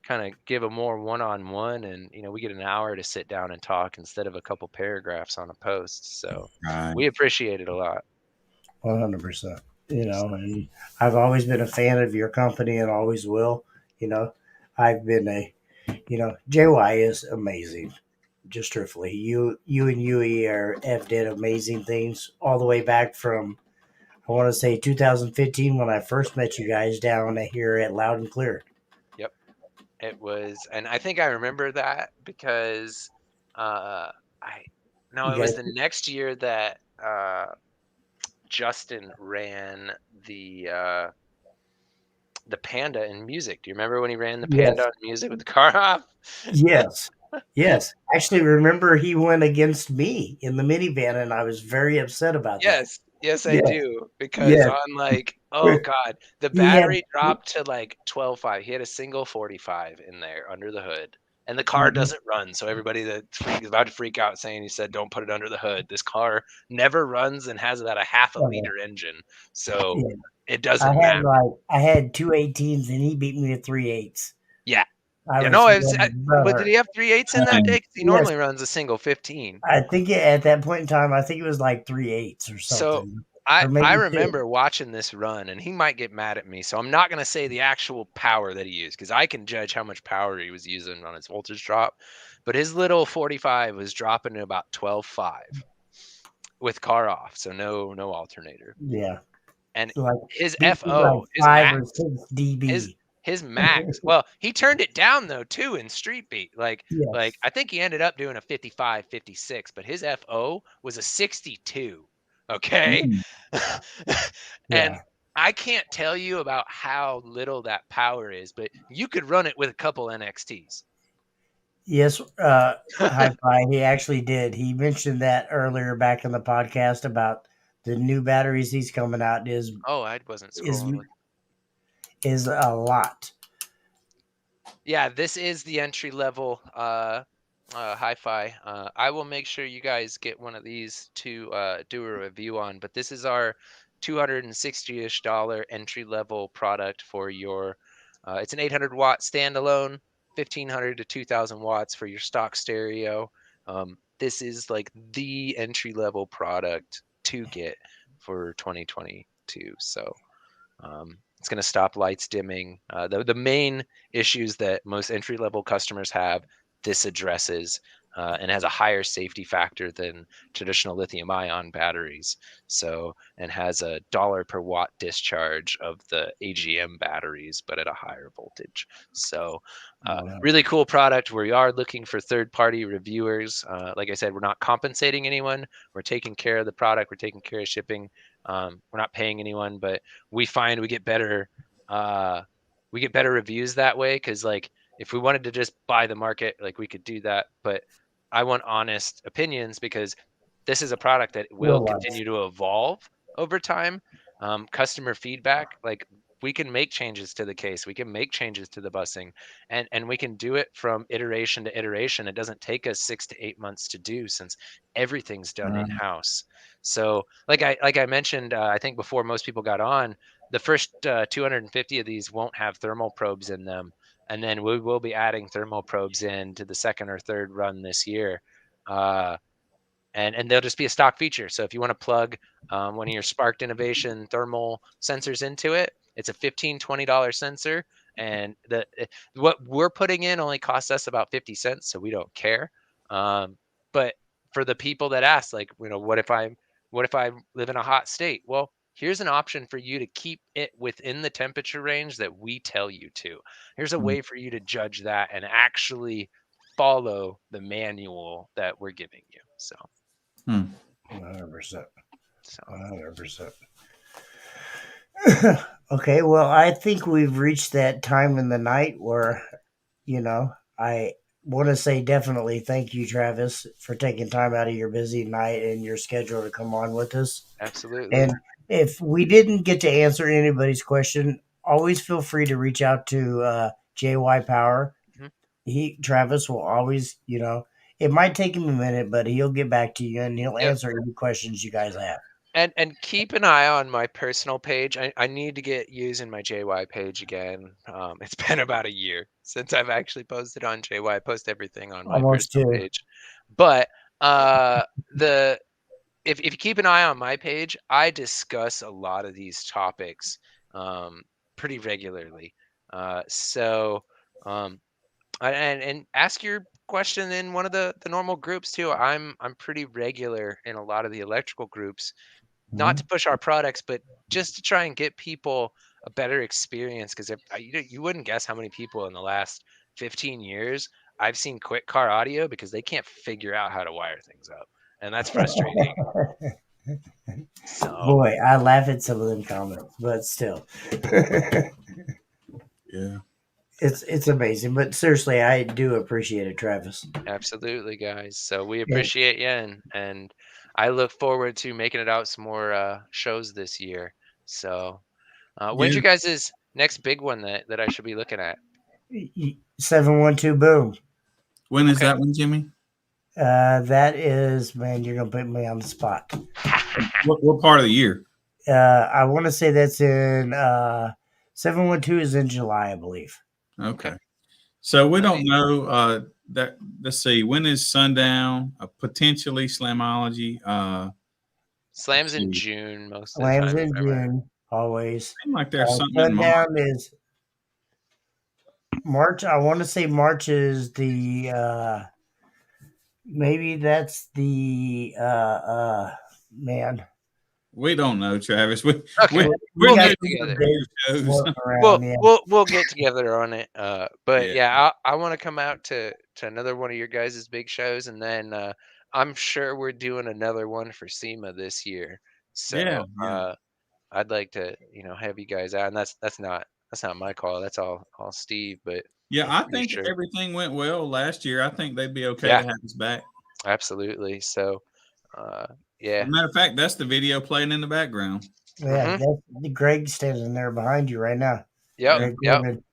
kind of give a more one-on-one, and we get an hour to sit down and talk instead of a couple paragraphs on a post. So Right. we appreciate it a lot. 100%. And I've always been a fan of your company and always will. You know, I've been JY is amazing. Just truthfully, you and Yui have did amazing things all the way back from, I want to say, 2015 when I first met you guys down here at Loud and Clear. Yep. It was, and I think I remember that because I no, You it was guys, the next year that Justin ran the Panda in music. Do you remember when he ran the Panda yes, on music with the car off? yes, yes. Actually, remember he went against me in the minivan, and I was very upset about that. Yes, yes, I Yes, do. Because yes. on like, oh God, the He had. battery dropped to like 12.5. He had a single 45 in there under the hood. And the car doesn't run. So everybody that is about to freak out saying he said, don't put it under the hood. This car never runs and has about a half a liter engine. So Yeah. it doesn't matter. I had 218s and he beat me to 3/8. Yeah. I Yeah, was no, but did brother. he have 3/8 in that day? 'Cause he Yes, normally runs a single 15. I think at that point in time, I think it was like 3/8 or So something, I or I maybe two. remember watching this run, and he might get mad at me, so I'm not gonna say the actual power that he used because I can judge how much power he was using on his voltage drop. But his little 45 was dropping to about 12.5 with car off, so no alternator. Yeah, And like his beat me like FO, his 5 or 6 his dB. his max. Well, he turned it down though too in street beat. Like Yes. I think he ended up doing a 55, 56, but his FO was a 62. Okay. Mm. and Yeah. I can't tell you about how little that power is, but you could run it with a couple NXTs. Yes, Hi-Fi. He actually did. He mentioned that earlier back in the podcast about the new batteries he's coming out Oh, I wasn't is scrolling. is a lot. Yeah, this is the entry level hi-fi. I will make sure you guys get one of these to do a review on, but this is our $260-ish entry level product for your it's an 800-watt standalone, 1500 to 2000 watts for your stock stereo. This is like the entry level product to get for 2022. So it's going to stop lights dimming. The main issues that most entry level customers have, this addresses, and has a higher safety factor than traditional lithium ion batteries. So, and has a dollar per watt discharge of the AGM batteries, but at a higher voltage. So, really cool product. We are looking for third party reviewers. Like I said, we're not compensating anyone. We're taking care of the product. We're taking care of shipping. We're not paying anyone, but we find uh we get better reviews that way, because like if we wanted to just buy the market, like we could do that, but I want honest opinions, because this is a product that will Real life. continue to evolve over time. Customer feedback, like we can make changes to the case, we can make changes to the busing, and we can do it from iteration to iteration. It doesn't take us 6 to 8 months to do, since everything's done in house. So like I mentioned, I think before most people got on, the first 250 of these won't have thermal probes in them, and then we will be adding thermal probes in to the second or third run this year. Uh, and they'll just be a stock feature. So if you want to plug one of your Sparked Innovation thermal sensors into it, it's a $15-20 sensor, and what we're putting in only costs us about 50 cents, so we don't care. But for the people that ask, like, what if I live in a hot state? Well, here's an option for you to keep it within the temperature range that we tell you to. Here's a way for you to judge that and actually follow the manual that we're giving you. So. 100%. So 100%. Okay, well, I think we've reached that time in the night where, I want to say definitely thank you, Travis, for taking time out of your busy night and your schedule to come on with us. absolutely. And if we didn't get to answer anybody's question, always feel free to reach out to JY Power. Mhm. Travis will always, it might take him a minute, but he'll get back to you and he'll Yep. answer any questions you guys have. And keep an eye on my personal page. I need to get using my JY page again. It's been about a year since I've actually posted on JY. I post everything on my Almost personal two. page. But the if you keep an eye on my page, I discuss a lot of these topics um, pretty regularly. So and ask your question in one of the normal groups too. I'm pretty regular in a lot of the electrical groups, not to push our products, but just to try and get people a better experience. Because you wouldn't guess how many people in the last 15 years I've seen quit car audio because they can't figure out how to wire things up, and that's frustrating. So Boy, I laugh at some of them comments, but still, Yeah. it's amazing. But seriously, I do appreciate it, Travis. absolutely, guys. So we And appreciate you, and I look forward to making it out some more shows this year. So when's Yeah. your guys' next big one that I should be looking at? 712 boom. When is Okay. that one, Jimmy? That is, man, you're gonna put me on the spot. What part of the year? I want to say that's in 712 is in July, I believe. Okay. Okay. So we don't Nice. know that. Let's see. When is Sundown? Potentially Slamology. Let's Slams in see. June most of the Lambs time, if in I remember. June, always. Seems like there's something in March. Sundown is March. I want to say March is the maybe that's the man. We don't know, Travis. We Okay, we We we're we'll got new get to some together. the days shows. floating We'll around. Yeah. we'll we'll get together on it. But Yeah. yeah, I want to come out to another one of your guys' big shows, and then I'm sure we're doing another one for SEMA this year. Yeah. So Yeah. I'd like to, have you guys out, and that's not my call. That's all Steve, but Yeah, I'm I pretty think sure. everything went well last year. I think they'd be okay Yeah, to have us back. absolutely. So, As yeah. a matter of fact, that's the video playing in the background. Yeah, Hmm. that's Greg standing there behind you right now. Yep. Yeah. Greg Yep. Corbin.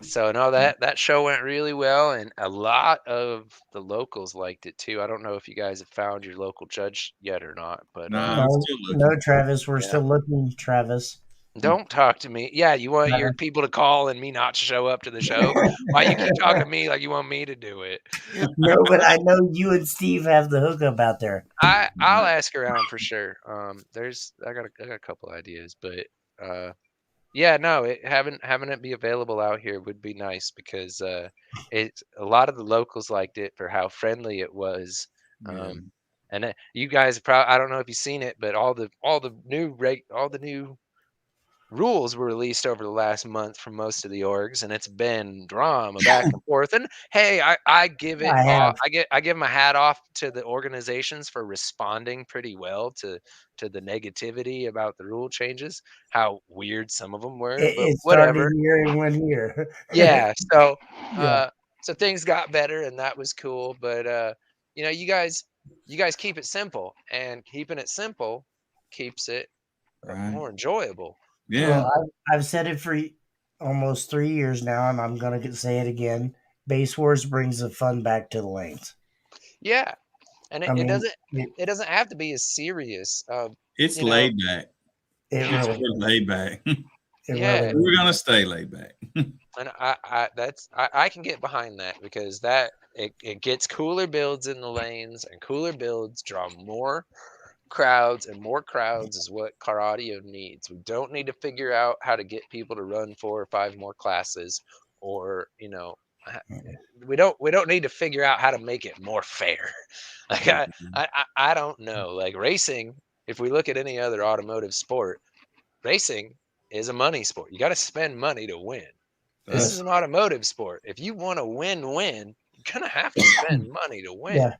So no, that show went really well, and a lot of the locals liked it too. I don't know if you guys have found your local judge yet or not, but No, I'm No, still no, looking. Travis, we're yeah. still looking, Travis. Don't talk to me. Yeah, you want your people to call and me not to show up to the show? Why you keep talking to me like you want me to do it? No, but I know you and Steve have the hookup out there. I'll ask around for sure. I got a couple ideas, but yeah, no, having it be available out here would be nice because it's a lot of the locals liked it for how friendly it was. Yeah. And you guys probably, I don't know if you've seen it, but all the new rules were released over the last month from most of the orgs, and it's been drama back and forth. And hey, I give it I all, have. I give my hat off to the organizations for responding pretty well to the negativity about the rule changes, how weird some of them were, but It started whatever. here and went here. Yeah, so Yeah. things got better, and that was cool. But you guys keep it simple, and keeping it simple keeps it Right. more enjoyable. Yeah. Well, I've said it for almost 3 years now, and I'm gonna say it again. Base Wars brings the fun back to the lanes. Yeah, and I mean, it doesn't have to be as serious. It's You know, laid back. it It's really, real laid back. it yeah, really. We're Is. gonna stay laid back. and I can get behind that because it gets cooler builds in the lanes, and cooler builds draw more crowds, and more crowds is what car audio needs. We don't need to figure out how to get people to run 4 or 5 more classes, or we don't need to figure out how to make it more fair. Like I don't know. Like racing, if we look at any other automotive sport, racing is a money sport. You got to spend money to win. This is Yes. an automotive sport. If you want to win, you're gonna have to spend money to win. Yeah.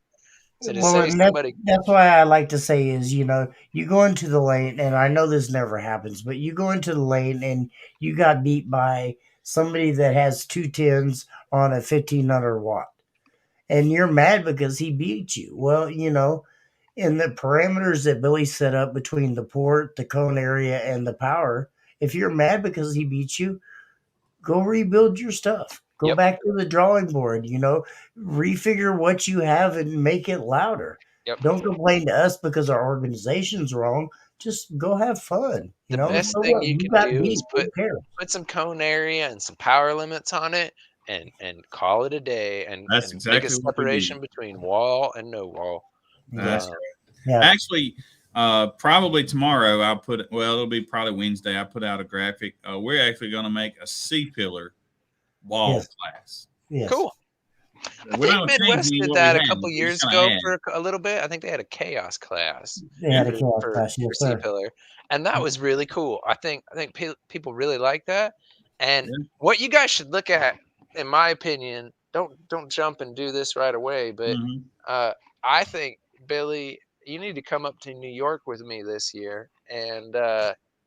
So to Well, say and somebody, that's why I like to say is, you go into the lane, and I know this never happens, but you go into the lane and you got beat by somebody that has 210s on a 1500 watt, and you're mad because he beat you. Well, in the parameters that Billy set up between the port, the cone area, and the power, if you're mad because he beat you, go rebuild your stuff. Go yep, back to the drawing board, refigure what you have and make it louder. yep. Don't complain to us because our organization's wrong. Just go have fun. The So best thing what? you You can got do is beat. Who cares? put some cone area and some power limits on it, and call it a day, That's and make a exactly what we separation need. between wall and no wall. Yeah. That's Uh, Yeah. actually probably tomorrow. I'll put. Well, it'll be probably Wednesday. I put out a graphic. We're actually going to make a C pillar wall Yes. class. Yes. cool. I We're think not changing Midwest did what we that a have. couple We're just years going to ago add. for a little bit. I think they had a chaos class They Yeah. had a chaos class. for Yes, C sir. pillar, and that was really cool. I think people really like that. And Yeah. what you guys should look at, in my opinion, don't jump and do this right away, but Mm-hmm. uh, I think Billy, you need to come up to New York with me this year and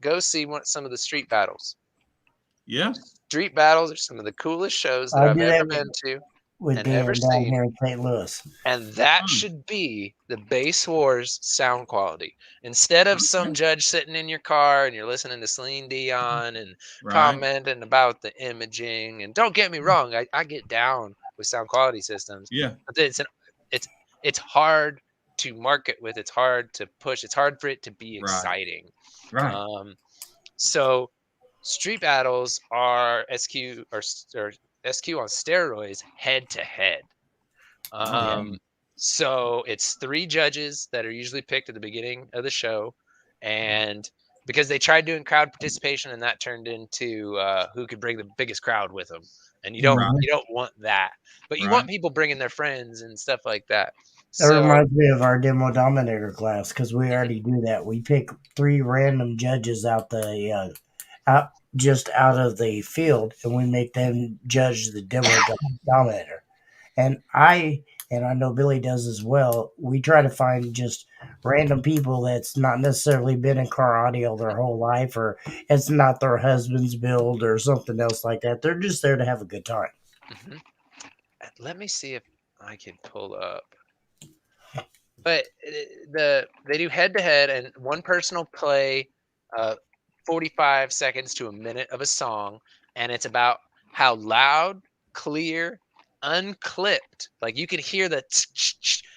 go see some of the street battles. Yeah. Street battles are some of the coolest shows that I I've do that ever been to with and ever Dan down seen. here in St. Louis. And that Hmm. should be the base wars sound quality. Instead of some Okay. judge sitting in your car and you're listening to Celine Dion and Right. commenting about the imaging. And don't get me wrong, I get down with sound quality systems, Yeah. but it's hard to market with. It's hard to push. It's hard for it to be Right. exciting. Right. So street battles are or SQ on steroids, head to head. Oh yeah. So it's 3 judges that are usually picked at the beginning of the show, and because they tried doing crowd participation, and that turned into who could bring the biggest crowd with them, and Right. you don't want that, but you want Right. people bringing their friends and stuff like that. That So reminds me of our demo dominator class because we already do that. We pick 3 random judges out just out of the field, and we make them judge the demo dominator. And I and I know Billy does as well. We try to find just random people that's not necessarily been in car audio their whole life, or it's not their husband's build or something else like that. They're just there to have a good time. Hmm. Let me see if I can pull up. But they do head to head, and one person will play 45 seconds to a minute of a song, and it's about how loud, clear, unclipped. Like you can hear the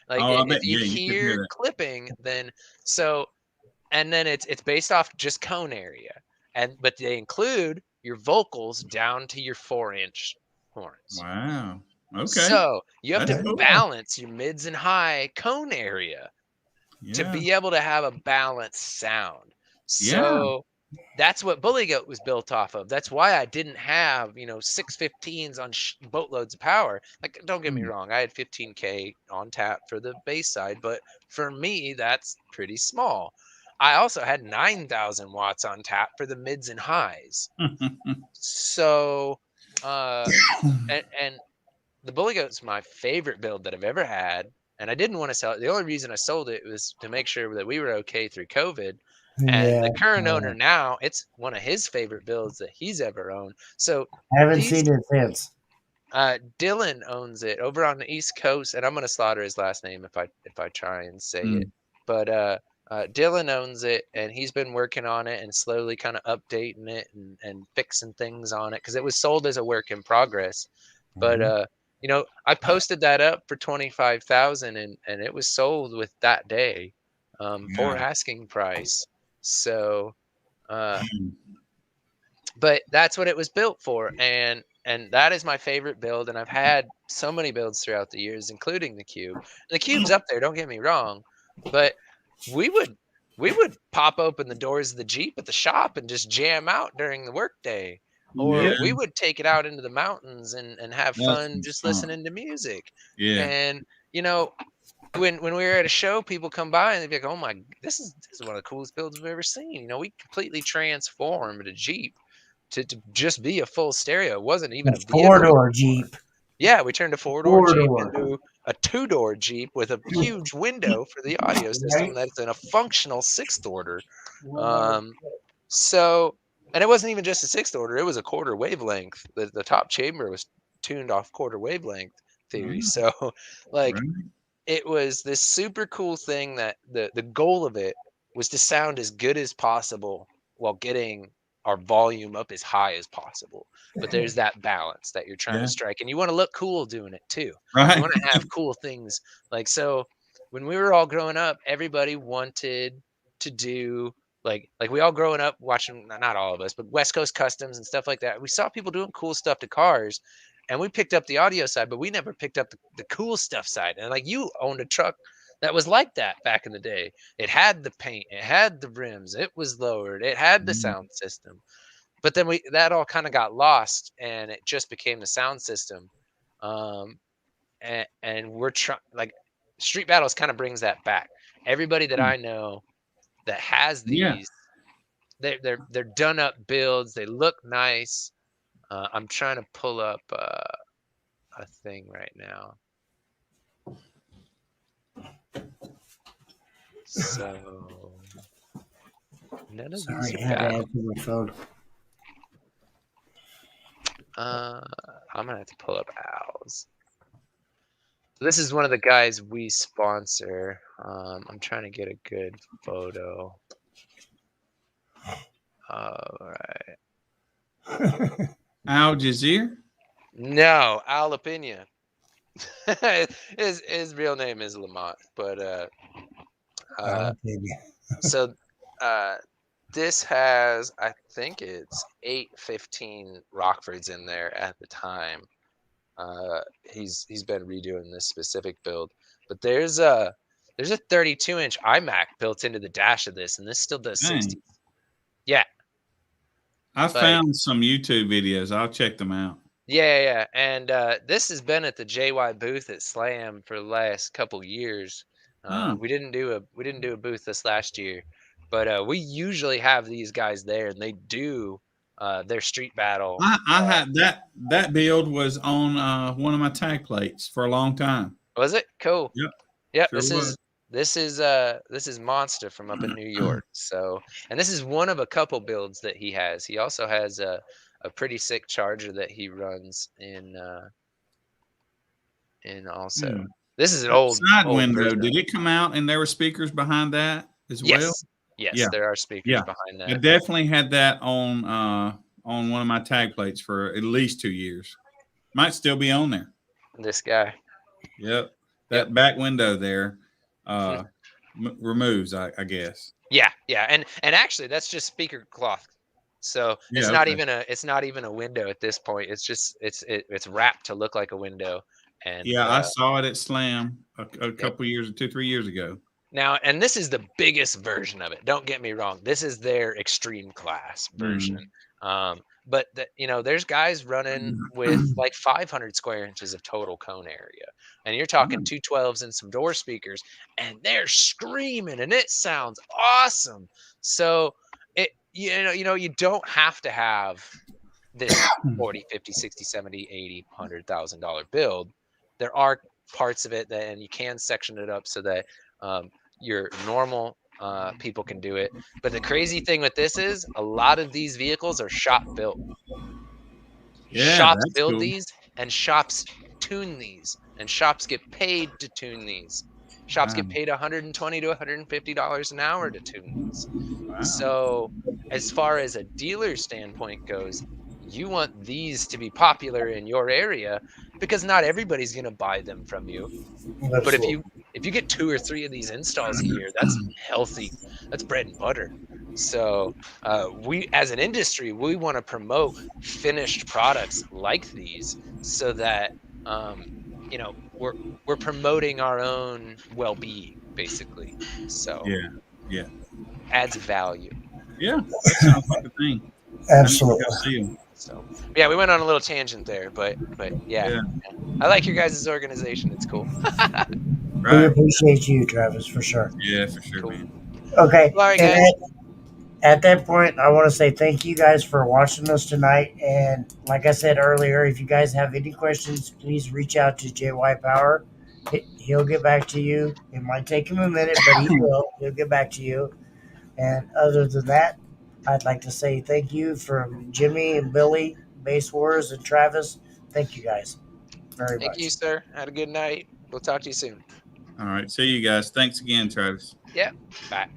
like Oh, I if bet. you Yeah, you could hear hear that. clipping, then so and then it's based off just cone area, but they include your vocals down to your 4-inch horns. Wow. Okay. So you have That's to Okay. cool. balance your mids and high cone area to Yeah. be able to have a balanced sound. Yeah. So that's what Bully Goat was built off of. That's why I didn't have, 615s on boatloads of power. Like, don't get me Mm. wrong, I had 15K on tap for the bass side, but for me, that's pretty small. I also had 9,000 watts on tap for the mids and highs. So, and the Bully Goat's my favorite build that I've ever had, and I didn't want to sell it. The only reason I sold it was to make sure that we were okay through COVID. And Yeah. the current owner now, it's one of his favorite builds that he's ever owned. So I haven't these seen it since. Dylan owns it over on the East Coast, and I'm gonna slaughter his last name if I try and say it. Mm. But Dylan owns it, and he's been working on it and slowly kind of updating it and fixing things on it because it was sold as a work in progress. But Mhm. I posted that up for 25,000, and it was sold with that day, for Yeah. asking price. So, uh, Mm. but that's what it was built for, and that is my favorite build. And I've had so many builds throughout the years, including the cube. And the cube's up there, don't get me wrong, but we would we would pop open the doors of the Jeep at the shop and just jam out during the workday, or Yeah. we would take it out into the mountains and have That's fun some just fun. listening to music. Yeah. And when we were at a show, people come by and they'd be like, "Oh my, this is one of the coolest builds we've ever seen." We completely transformed a Jeep to just be a full stereo. It wasn't even A a vehicle four-door anymore. Jeep. Yeah, we turned a four-door Jeep Four-door. into a two-door Jeep with a huge window for the audio system Right? that's in a functional sixth order. Um, so, and it wasn't even just a sixth order; it was a quarter wavelength. The top chamber was tuned off quarter wavelength theory. Mm. So, like, Right. it was this super cool thing that the goal of it was to sound as good as possible while getting our volume up as high as possible. But there's that balance that you're trying to Yeah. strike, and you want to look cool doing it too. You Right. want to have cool things. Like, so when we were all growing up, everybody wanted to do like we all growing up watching, not all of us, but West Coast Customs and stuff like that. We saw people doing cool stuff to cars, and we picked up the audio side, but we never picked up the cool stuff side. And like, you owned a truck that was like that back in the day. It had the paint, it had the rims, it was lowered, it had the Mm. sound system. But then we that all kind of got lost, and it just became the sound system. Um, and we're trying, like, Street Battles kind of brings that back. Everybody that I know that has Yeah. these, they're done up builds. They look nice. I'm trying to pull up a thing right now. So none of these Sorry, I are had to battle. answer my phone. I'm gonna have to pull up Al's. So this is one of the guys we sponsor. I'm trying to get a good photo. All right. Al Jazeera. No, Al Lapina. His real name is Lamont, but Oh, baby. so uh, this has, I think it's 815 Rockfords in there at the time. He's been redoing this specific build, but there's a 32-inch iMac built into the dash of this, and this still does Dang. 60. Yeah, I like, found some YouTube videos. I'll check them out. yeah. And this has been at the JY booth at Slam for the last couple years. Oh, We didn't do a booth this last year, but we usually have these guys there, and they do their street battle. I had that build was on one of my tag plates for a long time. Was it cool? Yep, Yeah, sure was. this is Monster from up in New York. So, and this is one of a couple builds that he has. He also has a pretty sick charger that he runs in also. Hmm. This is an That side old window, version. did it come out and there were speakers behind that as well? Yes. Yes, Yeah, there are speakers yeah. behind I that. definitely had that on one of my tag plates for at least 2 years. Might still be on there. This guy. Yep. That Yep. back window there removes, I guess. Yeah, yeah. And actually that's just speaker cloth. So it's Yeah, not okay. even a window at this point. It's just it's wrapped to look like a window. And Yeah, I saw it at Slam a yep. couple years, 2-3 years ago. Now, and this is the biggest version of it. Don't get me wrong. This is their extreme class version. But there's guys running with like 500 square inches of total cone area, and you're talking 212s and some door speakers, and they're screaming, and it sounds awesome. So you don't have to have this 40, 50, 60, 70, 80, $100,000 build. There are parts of it that, and you can section it up so that your normal people can do it. But the crazy thing with this is a lot of these vehicles are shop built. Yeah, Shops that's build cool. these, and shops tune these, and shops get paid to tune these. Shops get paid $120 to $150 an hour to tune these. Wow. So as far as a dealer standpoint goes, you want these to be popular in your area because not everybody's going to buy them from you. Absolutely. But if you get 2 or 3 of these installs a year, that's healthy. That's bread and butter. So we, as an industry, we want to promote finished products like these, so that we're promoting our own well-being, basically. So yeah, adds value. yeah. That sounds like a thing. Absolutely. So yeah, we went on a little tangent there, but yeah. I like your guys' organization. It's cool. We Right. appreciate you, Travis, for sure. Yeah, for sure, Cool. man. Okay. All right, and guys. at that point, I want to say thank you guys for watching us tonight. And like I said earlier, if you guys have any questions, please reach out to JY Power. He'll get back to you. It might take him a minute, but he will. He'll get back to you. And other than that, I'd like to say thank you from Jimmy and Billy, Base Wars, and Travis. Thank you guys very much. Thank you, sir. Have a good night. We'll talk to you soon. All right. See you guys. Thanks again, Travis. Yeah. Bye.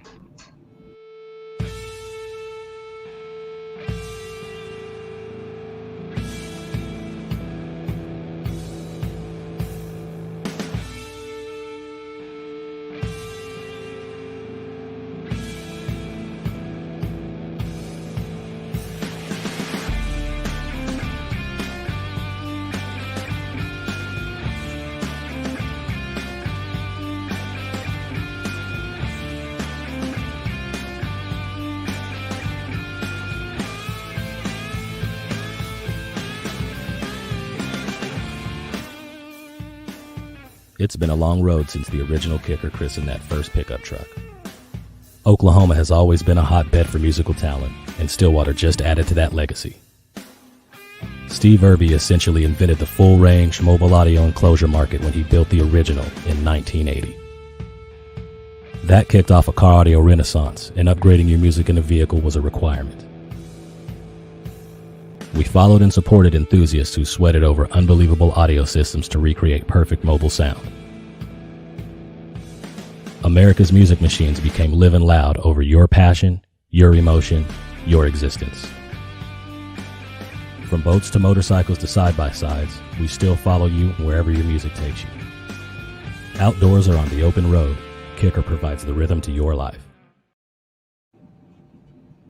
It's been a long road since the original kicker christened that first pickup truck. Oklahoma has always been a hotbed for musical talent, and Stillwater just added to that legacy. Steve Irby essentially invented the full-range mobile audio enclosure market when he built the original in 1980. That kicked off a car audio renaissance, and upgrading your music in a vehicle was a requirement. We followed and supported enthusiasts who sweated over unbelievable audio systems to recreate perfect mobile sound. America's music machines became living loud over your passion, your emotion, your existence. From boats to motorcycles to side-by-sides, we still follow you wherever your music takes you. Outdoors or on the open road, Kicker provides the rhythm to your life.